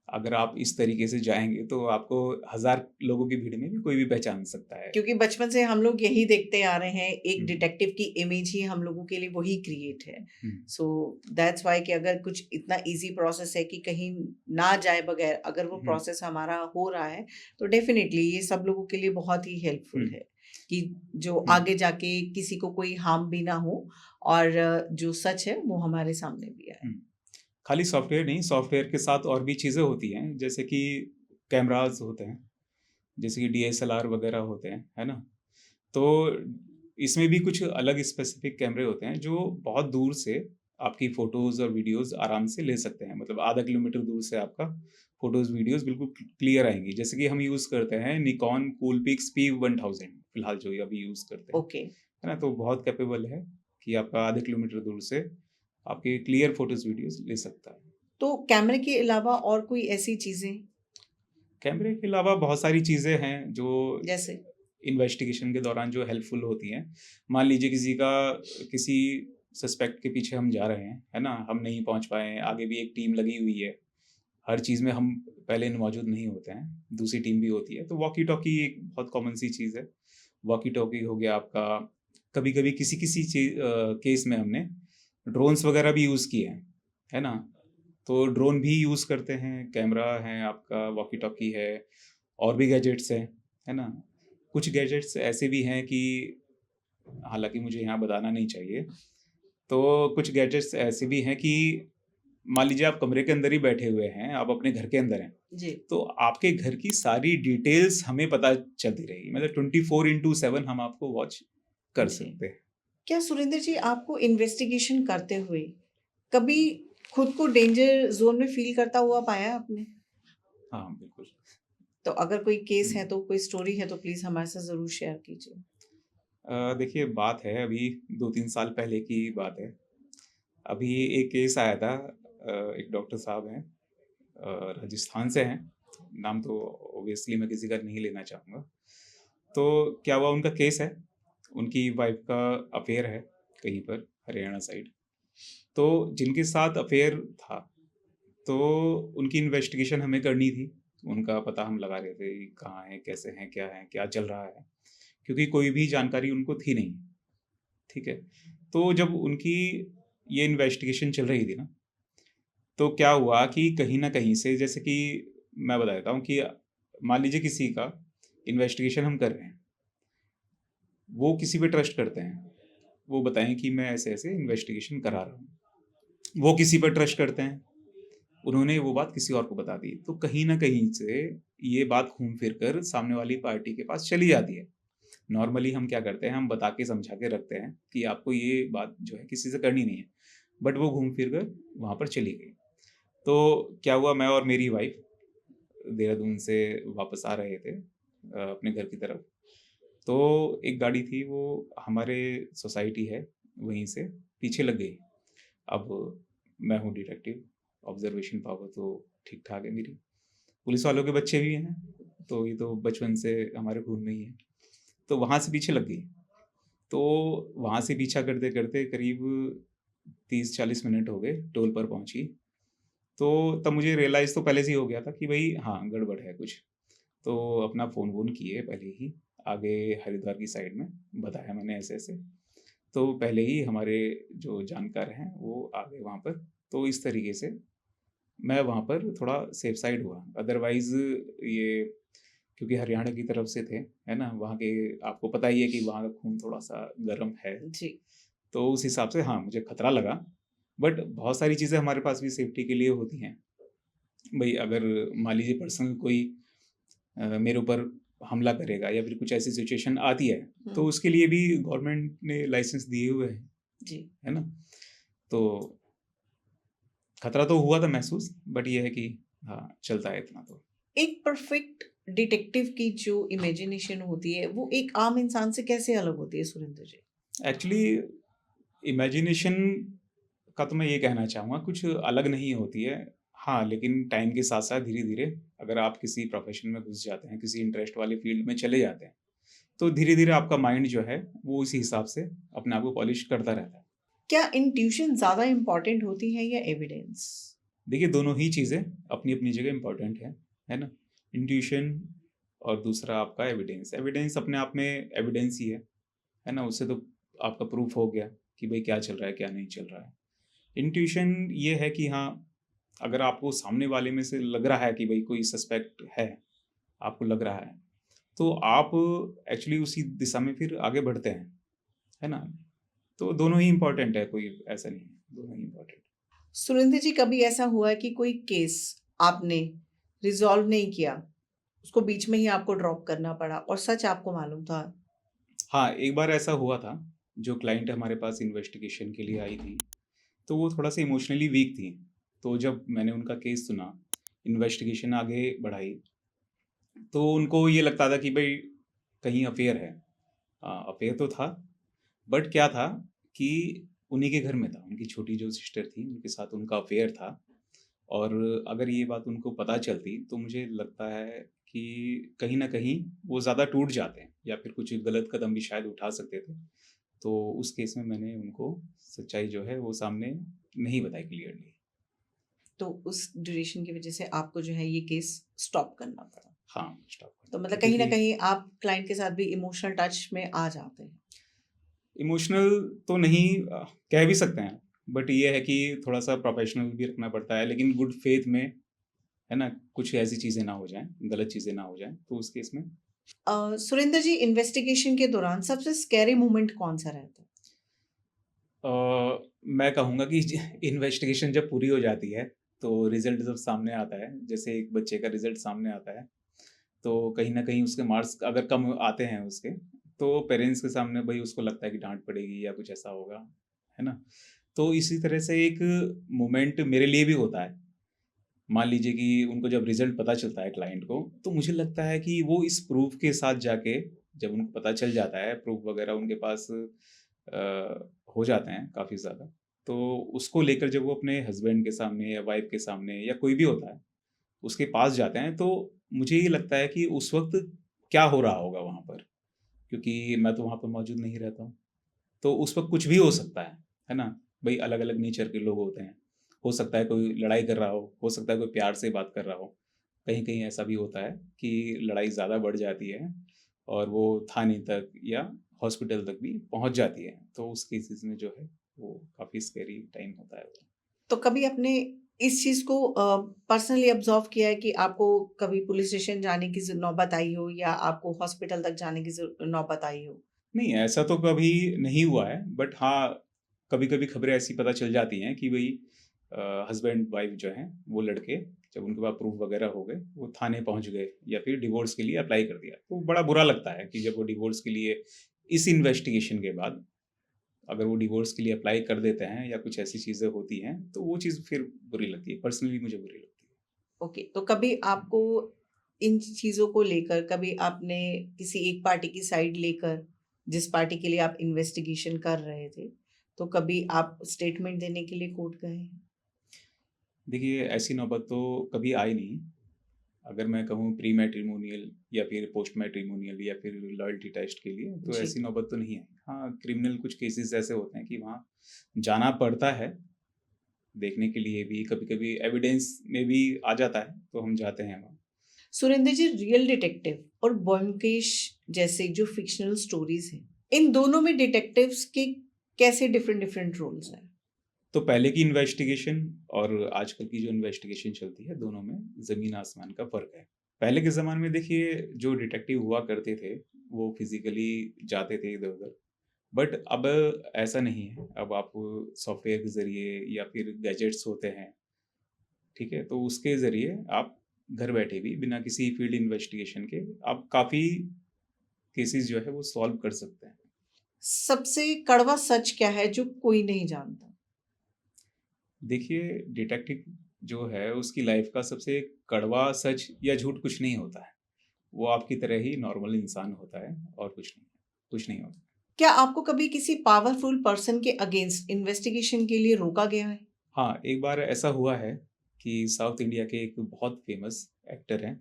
अगर आप इस तरीके से जाएँगे, तो आपको हज़ार लोगों की भीड़ में भी कोई भी पहचान सकता है। क्योंकि बचपन से हम लोग यही देखते आ रहे हैं, एक हुँ, डिटेक्टिव की इमेज ही हम लोगों के लिए वही क्रिएट है। हुँ, सो दैट्स व्हाई कि अगर कुछ इतना ईज़ी प्रोसेस है कि कहीं ना जाए बगैर अगर वो हुँ, प्रोसेस हमारा हो रहा है, तो डेफ़िनिटली ये सब लोगों के लिए बहुत ही हुँ, हेल्पफुल है कि जो हुँ, आगे जाके किसी को कोई हार्म भी ना हो और जो सच है वो हमारे सामने भी आए। हुँ। खाली सॉफ्टवेयर नहीं, सॉफ्टवेयर के साथ और भी चीज़ें होती हैं, जैसे कि कैमराज़ होते हैं, जैसे कि डीएसएलआर वगैरह होते हैं, है ना? तो इसमें भी कुछ अलग स्पेसिफिक कैमरे होते हैं, जो बहुत दूर से आपकी फ़ोटोज़ और वीडियोज़ आराम से ले सकते हैं। मतलब आधा किलोमीटर दूर से आपका फ़ोटोज़, वीडियोज़ बिल्कुल क्लियर आएँगी। जैसे कि हम यूज़ करते हैं निकॉन कूलपिक्स P1000 फिलहाल जो ये अभी यूज़ करते हैं, ओके। है ना? तो बहुत कैपेबल है कि आपका आधे किलोमीटर दूर से आपके क्लियर फ़ोटोज़, वीडियोज़ ले सकता है। तो कैमरे के अलावा और कोई ऐसी चीज़ें कैमरे के अलावा बहुत सारी चीज़ें हैं जो जैसे? इन्वेस्टिगेशन के दौरान जो हेल्पफुल होती हैं। मान लीजिए किसी सस्पेक्ट के पीछे हम जा रहे हैं, है ना? हम नहीं पहुँच पाए हैं, आगे भी एक टीम लगी हुई है। हर चीज़ में हम पहले मौजूद नहीं होते हैं, दूसरी टीम भी होती है। तो वॉकी-टॉकी एक बहुत कॉमन सी चीज़ है। वॉकी-टॉकी हो गया आपका, कभी-कभी किसी-किसी केस में हमने ड्रोन्स वगैरह भी यूज़ किए हैं, है ना? तो ड्रोन भी यूज़ करते हैं, कैमरा है आपका, वॉकी-टॉकी है, और भी गैजेट्स हैं, है ना? कुछ गैजेट्स ऐसे भी हैं कि हालाँकि मुझे यहाँ बताना नहीं चाहिए। तो कुछ गैजेट्स ऐसे भी हैं कि मान लीजिए आप कमरे के अंदर ही बैठे हुए हैं, आप अपने घर के अंदर हैं, जी। तो आपके घर की सारी डिटेल्स हमें पता चलती रहेगी। मतलब 24/7 हम आपको वॉच कर जी। सकते हैं। क्या सुरेंद्र जी आपको इन्वेस्टिगेशन करते हुए कभी खुद को डेंजर ज़ोन में फ़ील करता हुआ पाया आपने? हाँ, बिल्कुल। तो अगर कोई केस हुँ। है तो कोई स्टोरी है तो प्लीज़ हमारे साथ ज़रूर शेयर कीजिए। देखिए, बात है अभी 2-3 साल पहले की बात है। अभी एक केस आया था, एक डॉक्टर साहब हैं, राजस्थान से हैं, नाम तो ऑब्वियसली मैं किसी का नहीं लेना चाहूँगा। तो क्या हुआ, उनका केस है, उनकी वाइफ़ का अफ़ेयर है कहीं पर हरियाणा साइड। तो जिनके साथ अफ़ेयर था, तो उनकी इन्वेस्टिगेशन हमें करनी थी। उनका पता हम लगा रहे थे कि कहाँ हैं, कैसे हैं, क्या चल रहा है? क्योंकि कोई भी जानकारी उनको थी नहीं, ठीक है? तो जब उनकी ये इन्वेस्टिगेशन चल रही थी ना, तो क्या हुआ कि कहीं न कहीं से, जैसे कि मैं बता देता हूँ कि मान लीजिए किसी का इन्वेस्टिगेशन हम कर रहे हैं, वो किसी पे ट्रस्ट करते हैं, वो बताएं कि मैं ऐसे ऐसे इन्वेस्टिगेशन करा रहा हूँ। वो किसी पर ट्रस्ट करते हैं, उन्होंने वो बात किसी और को बता दी, तो कहीं ना कहीं से ये बात घूम फिर कर सामने वाली पार्टी के पास चली जाती है। नॉर्मली हम क्या करते हैं, हम बता के समझा के रखते हैं कि आपको ये बात जो है किसी से करनी नहीं है, बट वो घूम फिर कर वहाँ पर चली गई। तो क्या हुआ, मैं और मेरी वाइफ देहरादून से वापस आ रहे थे अपने घर की तरफ। तो एक गाड़ी थी, वो हमारे सोसाइटी है वहीं से पीछे लग गई। अब मैं हूँ डिटेक्टिव, ऑब्जर्वेशन पावर तो ठीक ठाक है मेरी, पुलिस वालों के बच्चे भी हैं, तो ये तो बचपन से हमारे खून में ही है। तो वहाँ से पीछे लग गई। तो वहाँ से पीछा करते करते करीब 30-40 मिनट हो गए, टोल पर पहुँची। तो तब मुझे रियलाइज़ तो पहले से ही हो गया था कि भाई हाँ, गड़बड़ है कुछ। तो अपना फ़ोन वोन किए पहले ही, आगे हरिद्वार की साइड में बताया मैंने ऐसे-ऐसे। तो पहले ही हमारे जो जानकार हैं वो आ गए वहाँ पर। तो इस तरीके से मैं वहाँ पर थोड़ा सेफ साइड हुआ। अदरवाइज़ ये, क्योंकि हरियाणा की तरफ से थे, है ना? वहाँ के आपको पता ही है कि वहाँ का खून थोड़ा-सा गर्म है। जी। तो उस हिसाब से हाँ, मुझे खतरा लगा। बट बहुत सारी चीज़ें हमारे पास भी सेफ्टी के लिए होती हैं। भई अगर मान लीजिए पर्सनल कोई मेरे ऊपर हमला करेगा या फिर कुछ ऐसी सिचुएशन आती है, तो हुँ। उसके लिए भी गवर्नमेंट ने लाइसेंस दिए हुए हैं, जी। है ना? तो खतरा तो हुआ था महसूस, बट ये है कि हाँ, चलता है इतना तो। एक परफेक्ट डिटेक्टिव की जो इमेजिनेशन होती है, वो एक आम इंसान से कैसे अलग होती है सुरेंद्र जी? एक्चुअली इमेजिनेशन का तो मैं ये कहना चाहूँगा कुछ अलग नहीं होती है। हाँ, लेकिन टाइम के साथ-साथ धीरे-धीरे अगर आप किसी प्रोफ़ेशन में घुस जाते हैं, किसी इंटरेस्ट वाले फ़ील्ड में चले जाते हैं, तो धीरे-धीरे आपका माइंड जो है वो उसी हिसाब से अपने आप को पॉलिश करता रहता है। क्या इंट्यूशन ज़्यादा इम्पोर्टेंट होती है या एविडेंस? देखिए, दोनों ही चीज़ें अपनी-अपनी जगह इम्पोर्टेंट है ना? इंट्यूशन और दूसरा आपका एविडेंस। एविडेंस अपने आप में एविडेंस ही है ना? उससे तो आपका प्रूफ हो गया कि भई क्या चल रहा है, क्या नहीं चल रहा है। इंट्यूशन ये है कि हाँ, अगर आपको सामने वाले में से लग रहा है कि भई कोई सस्पेक्ट है, आपको लग रहा है, तो आप एक्चुअली उसी दिशा में फिर आगे बढ़ते हैं, है ना? तो दोनों ही इम्पोर्टेंट है, कोई ऐसा नहीं है, दोनों ही इम्पोर्टेंट। सुरेंद्र जी, कभी ऐसा हुआ है कि कोई केस आपने रिज़ॉल्व नहीं किया, उसको बीच में ही आपको ड्रॉप करना पड़ा और सच आपको मालूम था? हाँ, एक बार ऐसा हुआ था, जो क्लाइंट हमारे पास इन्वेस्टिगेशन के लिए आई थी, तो वो थोड़ा-सा इमोशनली वीक थी। तो जब मैंने उनका केस सुना, इन्वेस्टिगेशन आगे बढ़ाई, तो उनको ये लगता था कि भई कहीं अफ़ेयर है। अफ़ेयर तो था, बट क्या था कि उन्हीं के घर में था, उनकी छोटी जो सिस्टर थी, उनके साथ उनका अफ़ेयर था। और अगर ये बात उनको पता चलती, तो मुझे लगता है कि कहीं न कहीं वो ज़्यादा टूट जाते हैं या फिर कुछ गलत कदम भी शायद उठा सकते थे। तो उस केस में मैंने उनको सच्चाई जो है वो सामने नहीं बताई क्लियरली। तो उस ड्यूरेशन की वज़ह से आपको जो है ये केस स्टॉप करना पड़ा। हाँ, स्टॉप करना तो मतलब पड़ा कहीं न क्योंकि कहीं आप क्लाइंट के साथ भी इमोशनल टच में आ जाते हैं। इमोशनल तो नहीं कह भी सकते हैं, बट ये है कि थोड़ा-सा प्रोफ़ेशनल भी रखना पड़ता है, लेकिन गुड फ़ेथ में, है ना? कुछ ऐसी चीज़ें ना हो जाएँ, गलत चीज़ें ना हो जाएँ, तो उस केस में सुरेंद्र जी, इन्वेस्टिगेशन के दौरान सबसे स्कैरी मोमेंट कौन-सा रहता है? अ, मैं कहूँगा कि ज इन्वेस्टिगेशन जब पूरी हो जाती है, तो रिज़ल्ट जब सामने आता है, जैसे एक बच्चे का रिज़ल्ट सामने आता है, तो कहीं न कहीं उसके मार्क्स अगर कम आते हैं उसके, तो पेरेंट्स के सामने भई उसको लगता है कि डाँट पड़ेगी या कुछ ऐसा होगा, है ना? तो इसी तरह से एक मोमेंट मेरे लिए भी होता है। मान लीजिए कि उनको जब रिज़ल्ट पता चलता है क्लाइंट को, तो मुझे लगता है कि वो इस प्रूफ़ के साथ जाके, जब उनको पता चल जाता है, प्रूफ़ वग़ैरह उनके पास हो जाते हैं काफ़ी ज़्यादा, तो उसको लेकर जब वो अपने हस्बैंड के सामने या वाइफ़ के सामने या कोई भी होता है, उसके पास जाते हैं, तो मुझे ये लगता है कि उस वक़्त क्या हो रहा होगा वहाँ पर? क्योंकि मैं तो वहाँ पर मौजूद नहीं रहता हूँ। तो उस वक़्त कुछ भी हो सकता है ना? भई अलग-अलग नेचर के लोग होते हैं। हो सकता है कोई लड़ाई कर रहा हो सकता है कोई प्यार से बात कर रहा हो। कहीं-कहीं ऐसा भी होता है कि लड़ाई ज़्यादा बढ़ जाती है और वो थाने तक या हॉस्पिटल तक भी पहुँच जाती है। तो उस केसेज़ में जो है वो काफ़ी स्कैरी टाइम होता है वो। तो कभी आपने इस चीज़ को पर्सनली ऑब्ज़र्व किया है कि आपको कभी पुलिस स्टेशन जाने की नौबत आई हो या आपको हॉस्पिटल तक जाने की नौबत आई हो? नहीं, ऐसा तो कभी नहीं हुआ है, बट हाँ, कभी-कभी खबरें ऐसी पता चल जाती हैं कि भई हस्बैंड वाइफ जो हैं, वो लड़के जब उनके पास प्रूफ वगैरह हो गए, वो थाने पहुँच गए या फिर डिवोर्स के लिए अप्लाई कर दिया। तो बड़ा बुरा लगता है कि जब वो डिवोर्स के लिए इस इन्वेस्टिगेशन के बाद अगर वो डिवोर्स के लिए अप्लाई कर देते हैं या कुछ ऐसी चीज़ें होती हैं, तो वो चीज़ फिर बुरी लगती है। पर्सनली मुझे बुरी लगती है। ओके, तो कभी आपको इन चीज़ों को लेकर कभी आपने किसी एक पार्टी की साइड लेकर, जिस पार्टी के लिए आप इन्वेस्टिगेशन कर रहे थे, तो कभी आप स्टेटमेंट देने के लिए कोर्ट गए हैं? देखिए, ऐसी नौबत तो कभी आई नहीं। अगर मैं कहूँ प्री मैट्रिमोनियल या फिर पोस्ट मैट्रिमोनियल या फिर लॉयल्टी टेस्ट के लिए, तो जी। ऐसी नौबत तो नहीं आई। हाँ, क्रिमिनल कुछ केसेस ऐसे होते हैं कि वहाँ जाना पड़ता है, देखने के लिए भी, कभी-कभी एविडेंस में भी आ जाता है, तो हम जाते हैं वहाँ। सुरेंद्र जी, रियल डिटेक्टिव और ब्योमकेश जैसे जो फिक्शनल स्टोरीज हैं, इन दोनों में डिटेक्टिव्स के कैसे डिफरेंट डिफरेंट रोल्स हैं? तो पहले की इन्वेस्टिगेशन और आजकल की जो इन्वेस्टिगेशन चलती है, दोनों में ज़मीन आसमान का फ़र्क है। पहले के ज़माने में देखिए जो डिटेक्टिव हुआ करते थे, वो फिज़िकली जाते थे इधर-उधर। बट अब ऐसा नहीं है। अब आप सॉफ्टवेयर के ज़रिए या फिर गैजेट्स होते हैं, ठीक है? तो उसके ज़रिए आप घर बैठे भी बिना किसी फील्ड इन्वेस्टिगेशन के आप काफ़ी केसेज़ जो है वो सॉल्व कर सकते हैं। सबसे कड़वा सच क्या है जो कोई नहीं जानता? देखिए, डिटेक्टिव जो है उसकी लाइफ़ का सबसे कड़वा सच या झूठ कुछ नहीं होता है। वो आपकी तरह ही नॉर्मल इंसान होता है और कुछ नहीं होता। क्या आपको कभी किसी पावरफुल पर्सन के अगेंस्ट इन्वेस्टिगेशन के लिए रोका गया है? हाँ, एक बार ऐसा हुआ है कि साउथ इंडिया के एक बहुत फ़ेमस एक्टर हैं,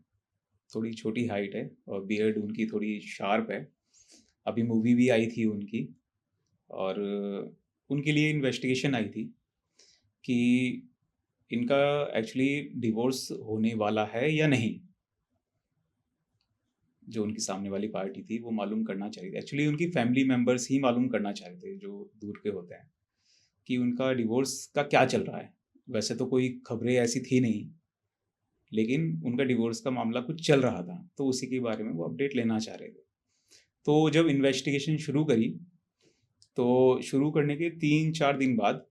थोड़ी छोटी हाइट है और बियर्ड उनकी थोड़ी शार्प है। अभी मूवी भी आई थी उनकी और उनके लिए इन्वेस्टिगेशन आई थी कि इनका एक्चुअली डिवोर्स होने वाला है या नहीं। जो उनकी सामने वाली पार्टी थी वो मालूम करना चाह रही थी। एक्चुअली उनकी फैमिली मेंबर्स ही मालूम करना चाह रहे थे जो दूर के होते हैं कि उनका डिवोर्स का क्या चल रहा है। वैसे तो कोई खबरें ऐसी थी नहीं, लेकिन उनका डिवोर्स का मामला कुछ चल रहा था, तो उसी के बारे में वो अपडेट लेना चाह रहे थे। तो जब इन्वेस्टिगेशन शुरू करी, तो शुरू करने के 3-4 दिन बाद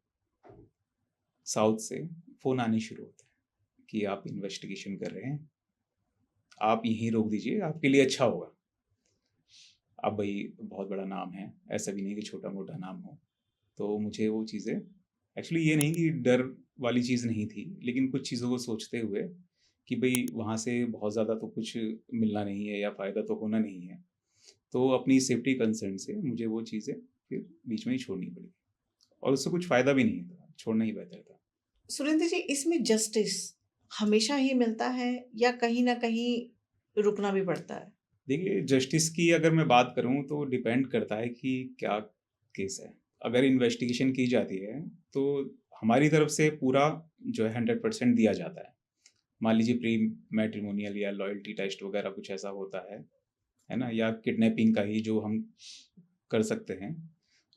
साउथ से फ़ोन आने शुरू होते हैं कि आप इन्वेस्टिगेशन कर रहे हैं, आप यहीं रोक दीजिए, आपके लिए अच्छा होगा। अब भई बहुत बड़ा नाम है, ऐसा भी नहीं कि छोटा-मोटा नाम हो। तो मुझे वो चीज़ें एक्चुअली ये नहीं कि डर वाली चीज़ नहीं थी, लेकिन कुछ चीज़ों को सोचते हुए कि भई वहाँ से बहुत ज़्यादा तो कुछ मिलना नहीं है या फ़ायदा तो होना नहीं है। तो अपनी सेफ्टी कंसर्न से मुझे वो चीज़ें फिर बीच में ही छोड़नी पड़ी और उससे कुछ फ़ायदा भी नहीं था, छोड़ना ही बेहतर था। सुरेंद्र जी, इसमें जस्टिस हमेशा ही मिलता है या कहीं न कहीं रुकना भी पड़ता है? देखिए, जस्टिस की अगर मैं बात करूँ तो डिपेंड करता है कि क्या केस है। अगर इन्वेस्टिगेशन की जाती है, तो हमारी तरफ से पूरा जो है 100% दिया जाता है। मान लीजिए प्री मैट्रिमोनियल या लॉयल्टी टेस्ट वगैरह कुछ ऐसा होता है ना? या किडनैपिंग का ही जो हम कर सकते हैं,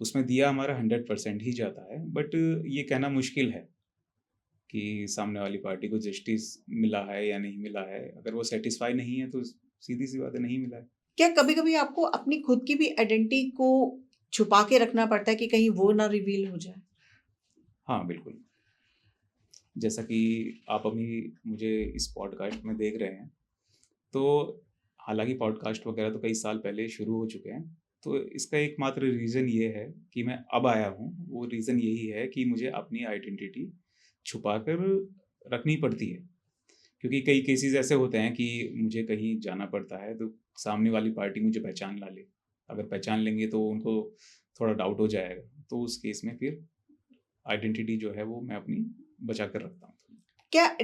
उसमें दिया हमारा 100% ही जाता है। बट ये कहना मुश्किल है कि सामने वाली पार्टी को जस्टिस मिला है या नहीं मिला है। अगर वो सैटिस्फाई नहीं है, तो सीधी-सी बात है, नहीं मिला है। क्या कभी-कभी आपको अपनी खुद की भी आइडेंटिटी को छुपा के रखना पड़ता है कि कहीं वो ना रिवील हो जाए? हाँ, बिल्कुल। जैसा कि आप अभी मुझे इस पॉडकास्ट में देख रहे हैं, तो हालाँकि पॉडकास्ट वगैरह तो कई साल पहले शुरू हो चुके हैं। तो इसका एकमात्र रीज़न ये है कि मैं अब आया हूँ, वो रीज़न यही है कि मुझे अपनी आइडेंटिटी छुपाकर रखनी पड़ती है। क्योंकि कई केसेज़ ऐसे होते हैं कि मुझे कहीं जाना पड़ता है, तो सामने वाली पार्टी मुझे पहचान ना ले। अगर पहचान लेंगे तो उनको थोड़ा डाउट हो जाएगा। तो उस केस में फिर आइडेंटिटी जो है वो मैं अपनी बचा कर रखता हूँ। क्या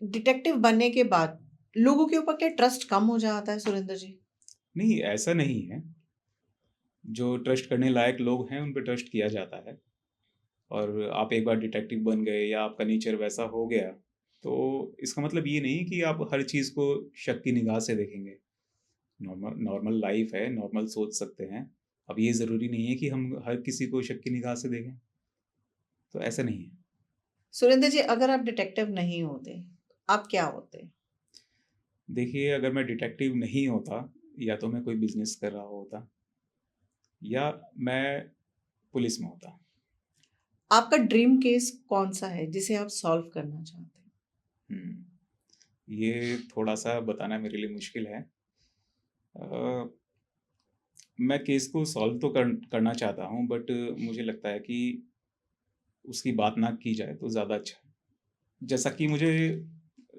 डिटेक्टिव बनने के बाद लोगों के ऊपर क्या ट्रस्ट कम हो जाता है सुरेंद्र जी? नहीं, ऐसा नहीं है। जो ट्रस्ट करने लायक लोग हैं, उन पे ट्रस्ट किया जाता है और आप एक बार डिटेक्टिव बन गए या आपका नेचर वैसा हो गया, तो इसका मतलब ये नहीं कि आप हर चीज़ को शक की निगाह से देखेंगे। नॉर्मल नॉर्मल लाइफ़ है, नॉर्मल सोच सकते हैं। अब ये ज़रूरी नहीं है कि हम हर किसी को शक की निगाह से देखें, तो ऐसा नहीं है। सुरेंद्र जी, अगर आप डिटेक्टिव नहीं होते, आप क्या होते? देखिए, अगर मैं डिटेक्टिव नहीं होता, या तो मैं कोई बिज़नेस कर रहा होता या मैं पुलिस में होता। आपका ड्रीम केस कौन-सा है जिसे आप सॉल्व करना चाहते हैं? ये थोड़ा-सा बताना मेरे लिए मुश्किल है। अ, मैं केस को सॉल्व तो करना चाहता हूँ, बट मुझे लगता है कि उसकी बात ना की जाए तो ज़्यादा अच्छा है। जैसा कि मुझे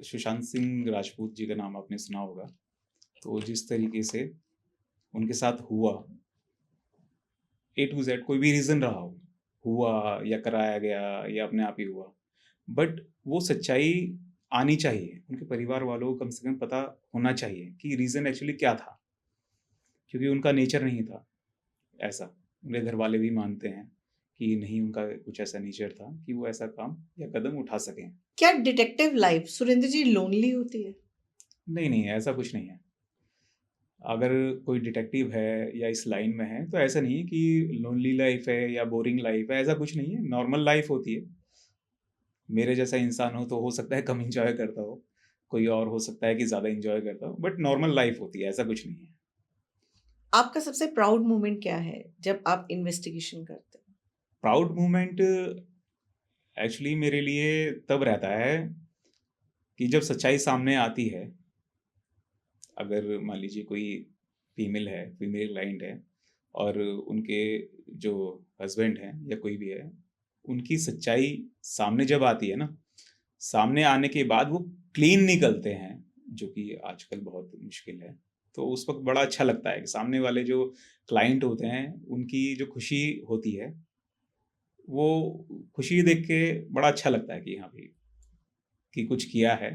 सुशांत सिंह राजपूत जी का नाम आपने सुना होगा। तो जिस तरीके से उनके साथ हुआ, ए टू ज़ेड कोई भी रीज़न रहा हो, हुआ या कराया गया या अपने आप ही हुआ। बट वो सच्चाई आनी चाहिए, उनके परिवार वालों को कम से कम पता होना चाहिए कि रीज़न एक्चुअली क्या था, क्योंकि उनका नेचर नहीं था ऐसा। उनके घरवाले भी मानते हैं कि नहीं, उनका कुछ ऐसा नेचर था कि वो ऐसा काम या कदम उठा सकें। क्या डिटेक्टिव लाइफ सुरेंद्र जी लोनली होती है? नहीं, नहीं, ऐसा कुछ नहीं है। अगर कोई डिटेक्टिव है या इस लाइन में है, तो ऐसा नहीं है कि लोनली लाइफ़ है या बोरिंग लाइफ़ है, ऐसा कुछ नहीं है, नॉर्मल लाइफ़ होती है। मेरे जैसा इंसान हो तो हो सकता है कम एन्जॉय करता हो, कोई और हो सकता है कि ज़्यादा एन्जॉय करता हो, बट नॉर्मल लाइफ़ होती है, ऐसा कुछ नहीं है। आपका सबसे प्राउड मोमेंट क्या है जब आप इन्वेस्टिगेशन करते हैं? प्राउड मोमेंट एक्चुअली मेरे लिए तब रहता है कि जब सच्चाई सामने आती है। अगर मान लीजिए कोई फीमेल क्लाइंट है और उनके जो हस्बैंड हैं या कोई भी है, उनकी सच्चाई सामने जब आती है ना, सामने आने के बाद वो क्लीन निकलते हैं, जो कि आजकल बहुत मुश्किल है। तो उस वक़्त बड़ा अच्छा लगता है कि सामने वाले जो क्लाइंट होते हैं, उनकी जो खुशी होती है, वो खुशी देख के बड़ा अच्छा लगता है कि हाँ भाई, कि कुछ किया है।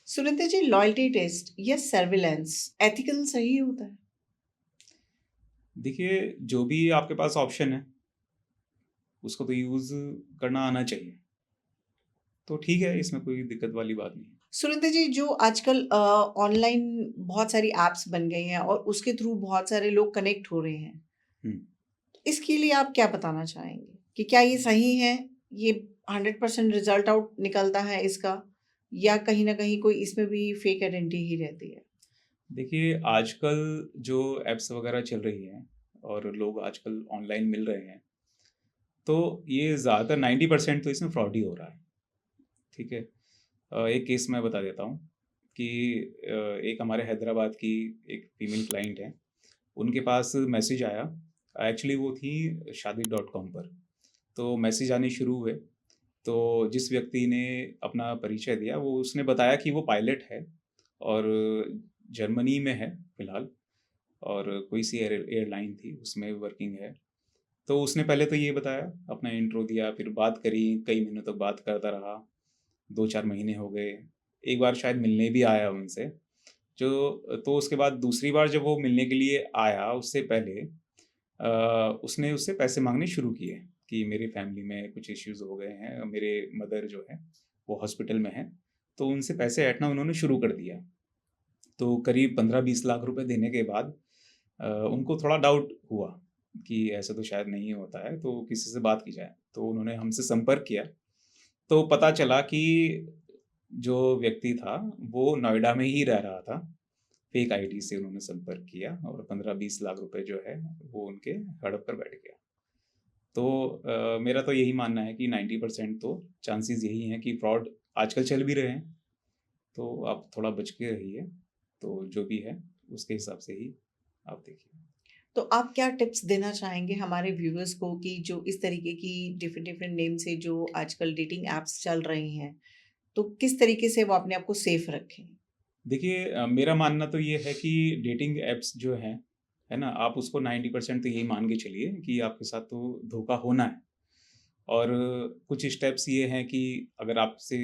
सुरेंद्र जी, लॉयल्टी टेस्ट या सर्विलेंस एथिकल सही होता है? देखिए, जो भी आपके पास ऑप्शन है, उसको तो यूज़ करना आना चाहिए। तो ठीक है, इसमें कोई दिक्कत वाली बात नहीं है। सुरेंद्र जी, जो आजकल ऑनलाइन बहुत सारी ऐप्स बन गई हैं और उसके थ्रू बहुत सारे लोग कनेक्ट हो रहे हैं। हुँ। इसके लिए आप क्या बताना चाहेंगे कि क्या ये सही है? ये 100% रिजल्ट आउट निकलता है इसका, या कहीं न कहीं कोई इसमें भी फेक आइडेंटिटी ही रहती है? देखिए, आजकल जो ऐप्स वगैरह चल रही हैं और लोग आजकल ऑनलाइन मिल रहे हैं, तो ये ज़्यादातर 90% तो इसमें फ्रॉड ही हो रहा है, ठीक है? एक केस मैं बता देता हूँ कि एक हमारे हैदराबाद की एक फीमेल क्लाइंट है, उनके पास मैसेज आया। एक्चुअली वो थी शादी डॉट कॉम पर। तो मैसेज आने शुरू हुए, तो जिस व्यक्ति ने अपना परिचय दिया, वो उसने बताया कि वो पायलट है और जर्मनी में है फ़िलहाल, और कोई सी एयरलाइन थी, उसमें वर्किंग है। तो उसने पहले तो ये बताया, अपना इंट्रो दिया, फिर बात करी, कई महीनों तक बात करता रहा, 2-4 महीने हो गए। एक बार शायद मिलने भी आया उनसे। जो तो उसके बाद दूसरी बार जब वो मिलने के लिए आया, उससे पहले उसने उससे पैसे माँगने शुरू किए कि मेरी फैमिली में कुछ इश्यूज़ हो गए हैं, मेरे मदर जो हैं, वो हॉस्पिटल में हैं। तो उनसे पैसे ऐंठना उन्होंने शुरू कर दिया। तो करीब 15-20 लाख रुपए देने के बाद उनको थोड़ा डाउट हुआ कि ऐसा तो शायद नहीं होता है, तो किसी से बात की जाए। तो उन्होंने हमसे संपर्क किया, तो पता चला कि जो व्यक्ति था, वो नोएडा में ही रह रहा था। फेक आईडी से उन्होंने संपर्क किया और 15-20 लाख रुपए जो है, वो उनके हड़प पर बैठ गया। तो मेरा तो यही मानना है कि 90% तो चांसेज़ यही हैं कि फ्रॉड आजकल चल भी रहे हैं, तो आप थोड़ा बच के रहिए। तो जो भी है, उसके हिसाब से ही आप देखिए। तो आप क्या टिप्स देना चाहेंगे हमारे व्यूअर्स को कि जो इस तरीके की डिफरेंट डिफरेंट नेम से जो आजकल डेटिंग ऐप्स चल रही हैं, तो किस तरीके से वो अपने आप को सेफ रखें? देखिए, मेरा मानना तो ये है कि डेटिंग ऐप्स जो हैं, है ना? आप उसको 90% तो यही मान के चलिए कि आपके साथ तो धोखा होना है। और कुछ स्टेप्स ये हैं कि अगर आपसे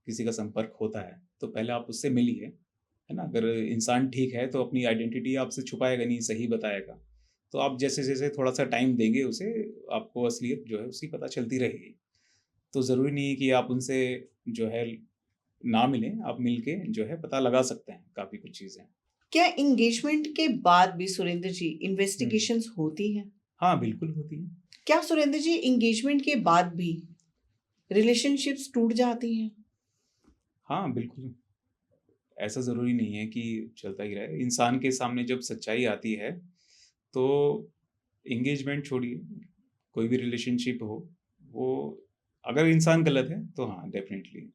किसी का संपर्क होता है, तो पहले आप उससे मिलिए, है ना? अगर इंसान ठीक है, तो अपनी आइडेंटिटी आपसे छुपाएगा नहीं, सही बताएगा। तो आप जैसे-जैसे थोड़ा-सा टाइम देंगे उसे, आपको असलियत जो है उसकी पता चलती रहेगी। तो ज़रूरी नहीं है कि आप उनसे जो है ना मिलें, आप मिलके जो है पता लगा सकते हैं काफ़ी कुछ चीज़ें। क्या एंगेजमेंट के बाद भी सुरेंद्र जी हुँ। इन्वेस्टिगेशंस होती हैं? हाँ, बिल्कुल होती है। क्या सुरेंद्र जी एंगेजमेंट के बाद भी रिलेशनशिप्स टूट जाती हैं? हाँ, बिल्कुल। ऐसा ज़रूरी नहीं है कि चलता ही रहे। इंसान के सामने जब सच्चाई आती है, तो एंगेजमेंट छोड़िए, कोई भी रिलेशनशिप हो, वो अगर इंसान गलत है तो हाँ डेफिनेटली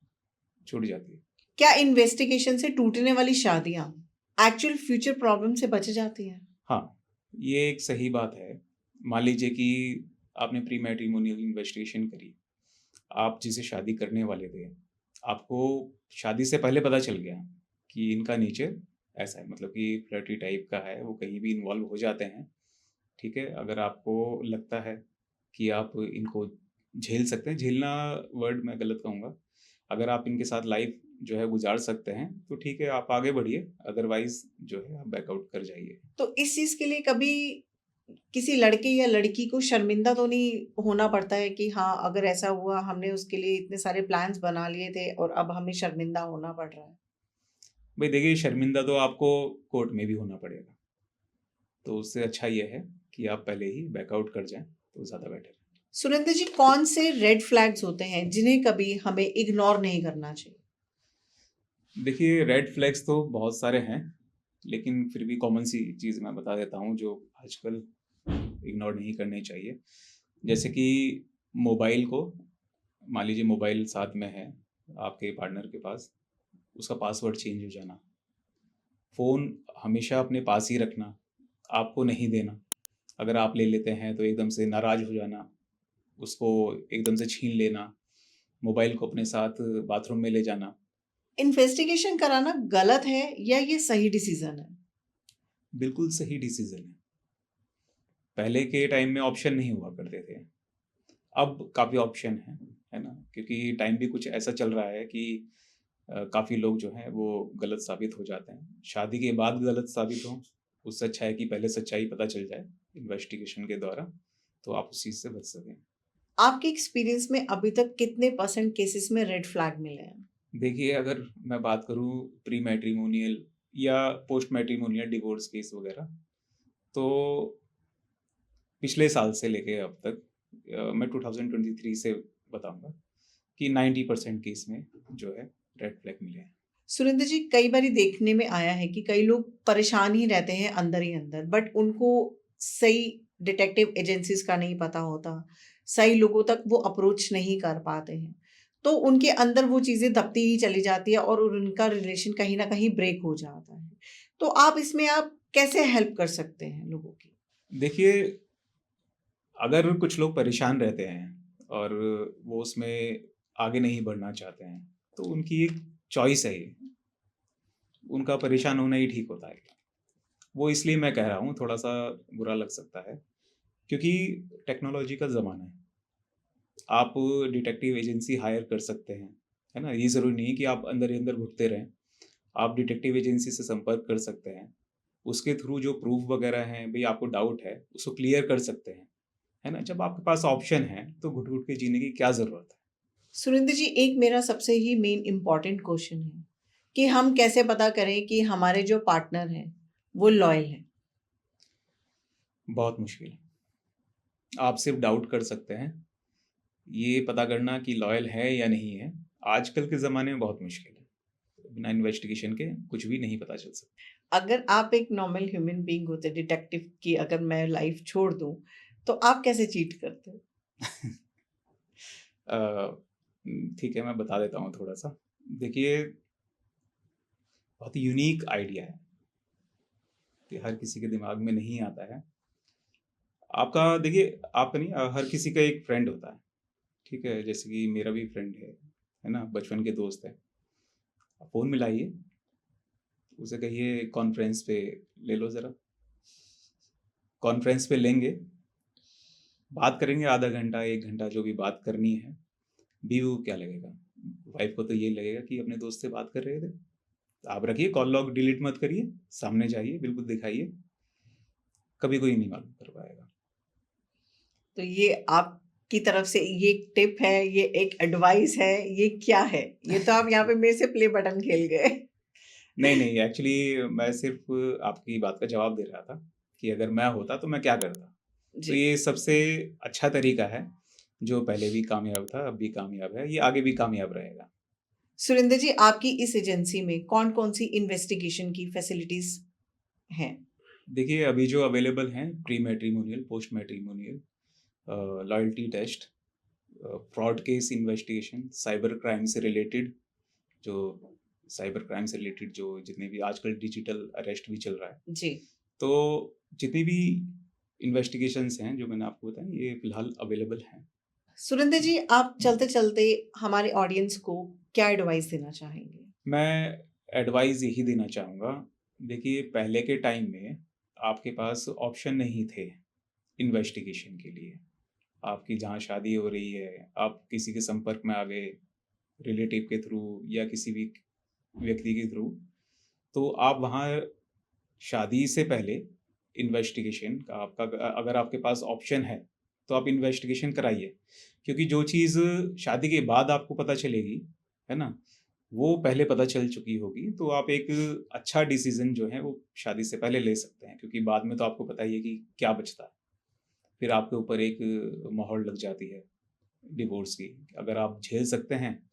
छूट जाती है। क्या इन्वेस्टिगेशन से टूटने वाली शादियां एक्चुअल फ्यूचर प्रॉब्लम से बच जाती हैं? हाँ, ये एक सही बात है। मान लीजिए कि आपने प्री मैट्रिमोनियल इन्वेस्टिगेशन करी, आप जिसे शादी करने वाले थे, आपको शादी से पहले पता चल गया कि इनका नेचर ऐसा है, मतलब कि फ्लर्टी टाइप का है, वो कहीं भी इन्वॉल्व हो जाते हैं, ठीक है? अगर आपको लगता है कि आप इनको झेल सकते हैं, झेलना वर्ड मैं गलत कहूँगा, अगर आप इनके साथ लाइफ जो है गुजार सकते हैं, तो ठीक है आप आगे बढ़िए, अदरवाइज़ जो है आप बैकआउट कर जाइए। तो इस चीज के लिए कभी किसी लड़के या लड़की को शर्मिंदा तो नहीं होना पड़ता है कि हाँ अगर ऐसा हुआ, हमने उसके लिए इतने सारे प्लान्स बना लिए थे और अब हमें शर्मिंदा होना पड़ रहा है? भाई देखिए, शर्मिंदा तो आपको कोर्ट में भी होना पड़ेगा, तो उससे अच्छा ये है कि आप पहले ही बैकआउट कर जाएँ, तो ज़्यादा बेटर है। सुरेंद्र जी, कौन से रेड फ्लैग्स होते हैं जिन्हें कभी हमें इग्नोर नहीं करना चाहिए? देखिए, रेड फ्लैग्स तो बहुत सारे हैं, लेकिन फिर भी कॉमन सी चीज़ मैं बता देता हूँ जो आजकल इग्नोर नहीं करनी चाहिए। जैसे कि मोबाइल को, मान लीजिए मोबाइल साथ में है आपके पार्टनर के पास, उसका पासवर्ड चेंज हो जाना, फ़ोन हमेशा अपने पास ही रखना, आपको नहीं देना। अगर आप ले लेते हैं तो एकदम से नाराज़ हो जाना, उसको एकदम से छीन लेना, मोबाइल को अपने साथ बाथरूम में ले जाना। इन्वेस्टिगेशन कराना गलत है या ये सही डिसीजन है? बिल्कुल सही डिसीज़न है। पहले के टाइम में ऑप्शन नहीं हुआ करते थे, अब काफ़ी ऑप्शन हैं, है ना? क्योंकि टाइम भी कुछ ऐसा चल रहा है कि काफ़ी लोग जो हैं वो गलत साबित हो जाते हैं। शादी के बाद गलत साबित हों, उससे अच्छा है कि पहले सच्चाई पता चल जाए इन्वेस्टिगेशन के द्वारा, तो आप उस चीज़ से बच सकें। आपके एक्सपीरियंस में अभी तक कितने परसेंट केसेस में रेड फ्लैग मिले हैं? देखिए, अगर मैं बात करूँ प्री मैट्रिमोनियल या पोस्ट मैट्रिमोनियल डिवोर्स केस वगैरह, तो पिछले साल से लेके अब तक मैं 2023 से बताऊँगा कि 90% केस में जो है रेड फ्लैग मिले हैं। सुरेंद्र जी, कई बारी देखने में आया है कि कई लोग परेशान ही रहते हैं अंदर ही अंदर, बट उनको सही डिटेक्टिव एजेंसीज का नहीं पता होता, सही लोगों तक वो अप्रोच नहीं कर पाते हैं, तो उनके अंदर वो चीज़ें दबती ही चली जाती है और उनका रिलेशन कहीं ना कहीं ब्रेक हो जाता है। तो आप इसमें आप कैसे हेल्प कर सकते हैं लोगों की? देखिए, अगर कुछ लोग परेशान रहते हैं और वो उसमें आगे नहीं बढ़ना चाहते हैं, तो उनकी एक चॉइस है ये, उनका परेशान होना ही ठीक होता है। वो इसलिए मैं कह रहा हूँ, थोड़ा-सा बुरा लग सकता है, क्योंकि टेक्नोलॉजी का ज़माना है। आप डिटेक्टिव एजेंसी हायर कर सकते हैं, है ना? ये ज़रूरी नहीं है कि आप अंदर ही अंदर घुटते रहें। आप डिटेक्टिव एजेंसी से संपर्क कर सकते हैं। उसके थ्रू जो प्रूफ़ वगैरह हैं, भई आपको डाउट है, उसको क्लियर कर सकते हैं, है ना? जब आपके पास ऑप्शन है, तो घुट-घुट के जीने की क्या ज़रूरत है? सुरेंद्र जी, एक मेरा सबसे ही मेन इम्पॉर्टेंट क्वेश्चन है कि हम कैसे पता करें कि हमारे जो पार्टनर हैं वो लॉयल हैं? बहुत मुश्किल है। आप सिर्फ़ डाउट कर सकते हैं। ये पता करना कि लॉयल है या नहीं है, आजकल के ज़माने में बहुत मुश्किल है। बिना इन्वेस्टिगेशन के कुछ भी नहीं पता चल सकता। अगर आप एक नॉर्मल ह्यूमन बीइंग होते, डिटेक्टिव की अगर मैं लाइफ छोड़ दूं, तो आप कैसे चीट करते? अ, ठीक है, मैं बता देता हूँ थोड़ा-सा। देखिए, बहुत यूनिक आइडिया है कि हर किसी के दिमाग में नहीं आता है। आपका देखिए, आपका नहीं हर किसी का एक फ्रेंड होता है, ठीक है? जैसे कि मेरा भी फ्रेंड है ना? बचपन के दोस्त हैं। आप फ़ोन मिलाइए, उसे कहिए कॉन्फ्रेंस पे ले लो ज़रा। कॉन्फ्रेंस पे लेंगे, बात करेंगे आधा घंटा, 1 घंटा जो भी बात करनी है। बीवी को क्या लगेगा? वाइफ़ को तो ये लगेगा कि अपने दोस्त से बात कर रहे थे। आप रखिए, कॉल लॉग डिलीट मत करिए, सामने जाइए, बिल्कुल दिखाइए, कभी कोई नहीं मालूम कर पाएगा। तो ये आपकी तरफ से ये एक टिप है, ये एक एडवाइस है, ये क्या है? ये तो आप यहाँ पे मेरे से प्ले बटन खेल गए। नहीं, नहीं, एक्चुअली मैं सिर्फ़ आपकी बात का जवाब दे रहा था कि अगर मैं होता तो मैं क्या करता? तो जी। ये सबसे अच्छा तरीका है, जो पहले भी कामयाब था, अब भी कामयाब है, ये आगे भी कामयाब रहेगा। सुरेंद्र जी, आपकी इस एजेंसी में कौन-कौन सी इन्वेस्टिगेशन की फैसिलिटीज़ हैं? देखिए अभी जो अवेलेबल हैं pre matrimonial, post matrimonial, loyalty test, fraud case investigation, जो साइबर क्राइम से रिलेटेड जो जितने भी आजकल डिजिटल अरेस्ट भी चल रहा है, जी। तो जितनी भी इन्वेस्टिगेशंस हैं जो मैंने आपको बताया ये फिलहाल अवेलेबल हैं। सुरेंद्र जी, आप चलते-चलते हमारे ऑडियंस को क्या एडवाइस देना चाहेंगे? मैं एडवाइस यही देना चाहूँगा, देखिए पहले के टाइम में आपके पास ऑप्शन नहीं थे इन्वेस्टिगेशन के लिए। आपकी जहाँ शादी हो रही है, आप किसी के संपर्क में आ गए, रिलेटिव के थ्रू या किसी भी व्यक्ति के थ्रू, तो आप वहाँ शादी से पहले इन्वेस्टिगेशन का आपका अगर आपके पास ऑप्शन है, तो आप इन्वेस्टिगेशन कराइए। क्योंकि जो चीज़ शादी के बाद आपको पता चलेगी, है ना? वो पहले पता चल चुकी होगी, तो आप एक अच्छा डिसीज़न जो है वो शादी से पहले ले सकते हैं, क्योंकि बाद में तो आपको पता ही है कि क्या बचता है। फिर आपके ऊपर एक मोहर लग जाती है डिवोर्स की। अगर आप झेल सकते हैं,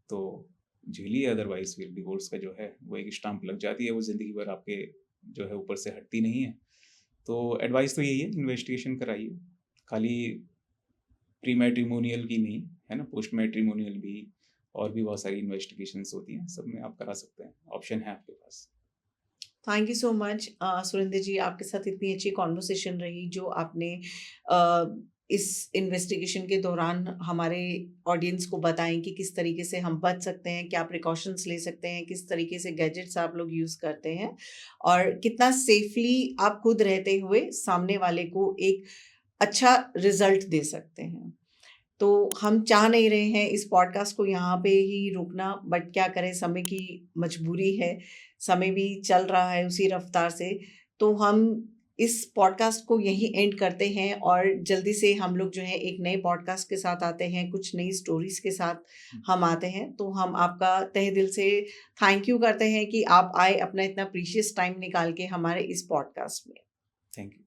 तो झेलिए, अदरवाइज़ फिर डिवोर्स का जो है वो एक स्टाम्प लग जाती है, वो ज़िंदगी भर आपके जो है ऊपर से हटती नहीं है। तो एडवाइस तो यही है, इन्वेस्टिगेशन कराइए। खाली प्री मैट्रिमोनियल की नहीं, है ना? पोस्ट मैट्रिमोनियल भी और भी बहुत सारी इन्वेस्टिगेशंस होती हैं, सब में आप करा सकते हैं, ऑप्शन है आपके पास। Thank you so much Surendra ji, आपके साथ इतनी अच्छी कॉन्वर्सेशन रही जो आपने अ, इस इन्वेस्टिगेशन के दौरान हमारे ऑडियंस को बताएं कि किस तरीके से हम बच सकते हैं, क्या प्रिकॉशंस ले सकते हैं, किस तरीके से गैजेट्स आप लोग यूज़ करते हैं और कितना सेफली आप खुद रहते हुए सामने वाले को एक अच्छा रिजल्ट दे सकते हैं। तो हम चाह नहीं रहे हैं इस पॉडकास्ट को यहाँ पे ही रोकना, बट क्या करें, समय की मजबूरी है, समय भी चल रहा है उसी रफ्तार से। तो हम इस पॉडकास्ट को यहीं एंड करते हैं और जल्दी से हम लोग जो है एक नए पॉडकास्ट के साथ आते हैं, कुछ नई स्टोरीज़ के साथ हम आते हैं। तो हम आपका तहे दिल से थैंक यू करते हैं कि आप आए अपना इतना प्रीशियस टाइम निकाल के हमारे इस पॉडकास्ट में। Thank you.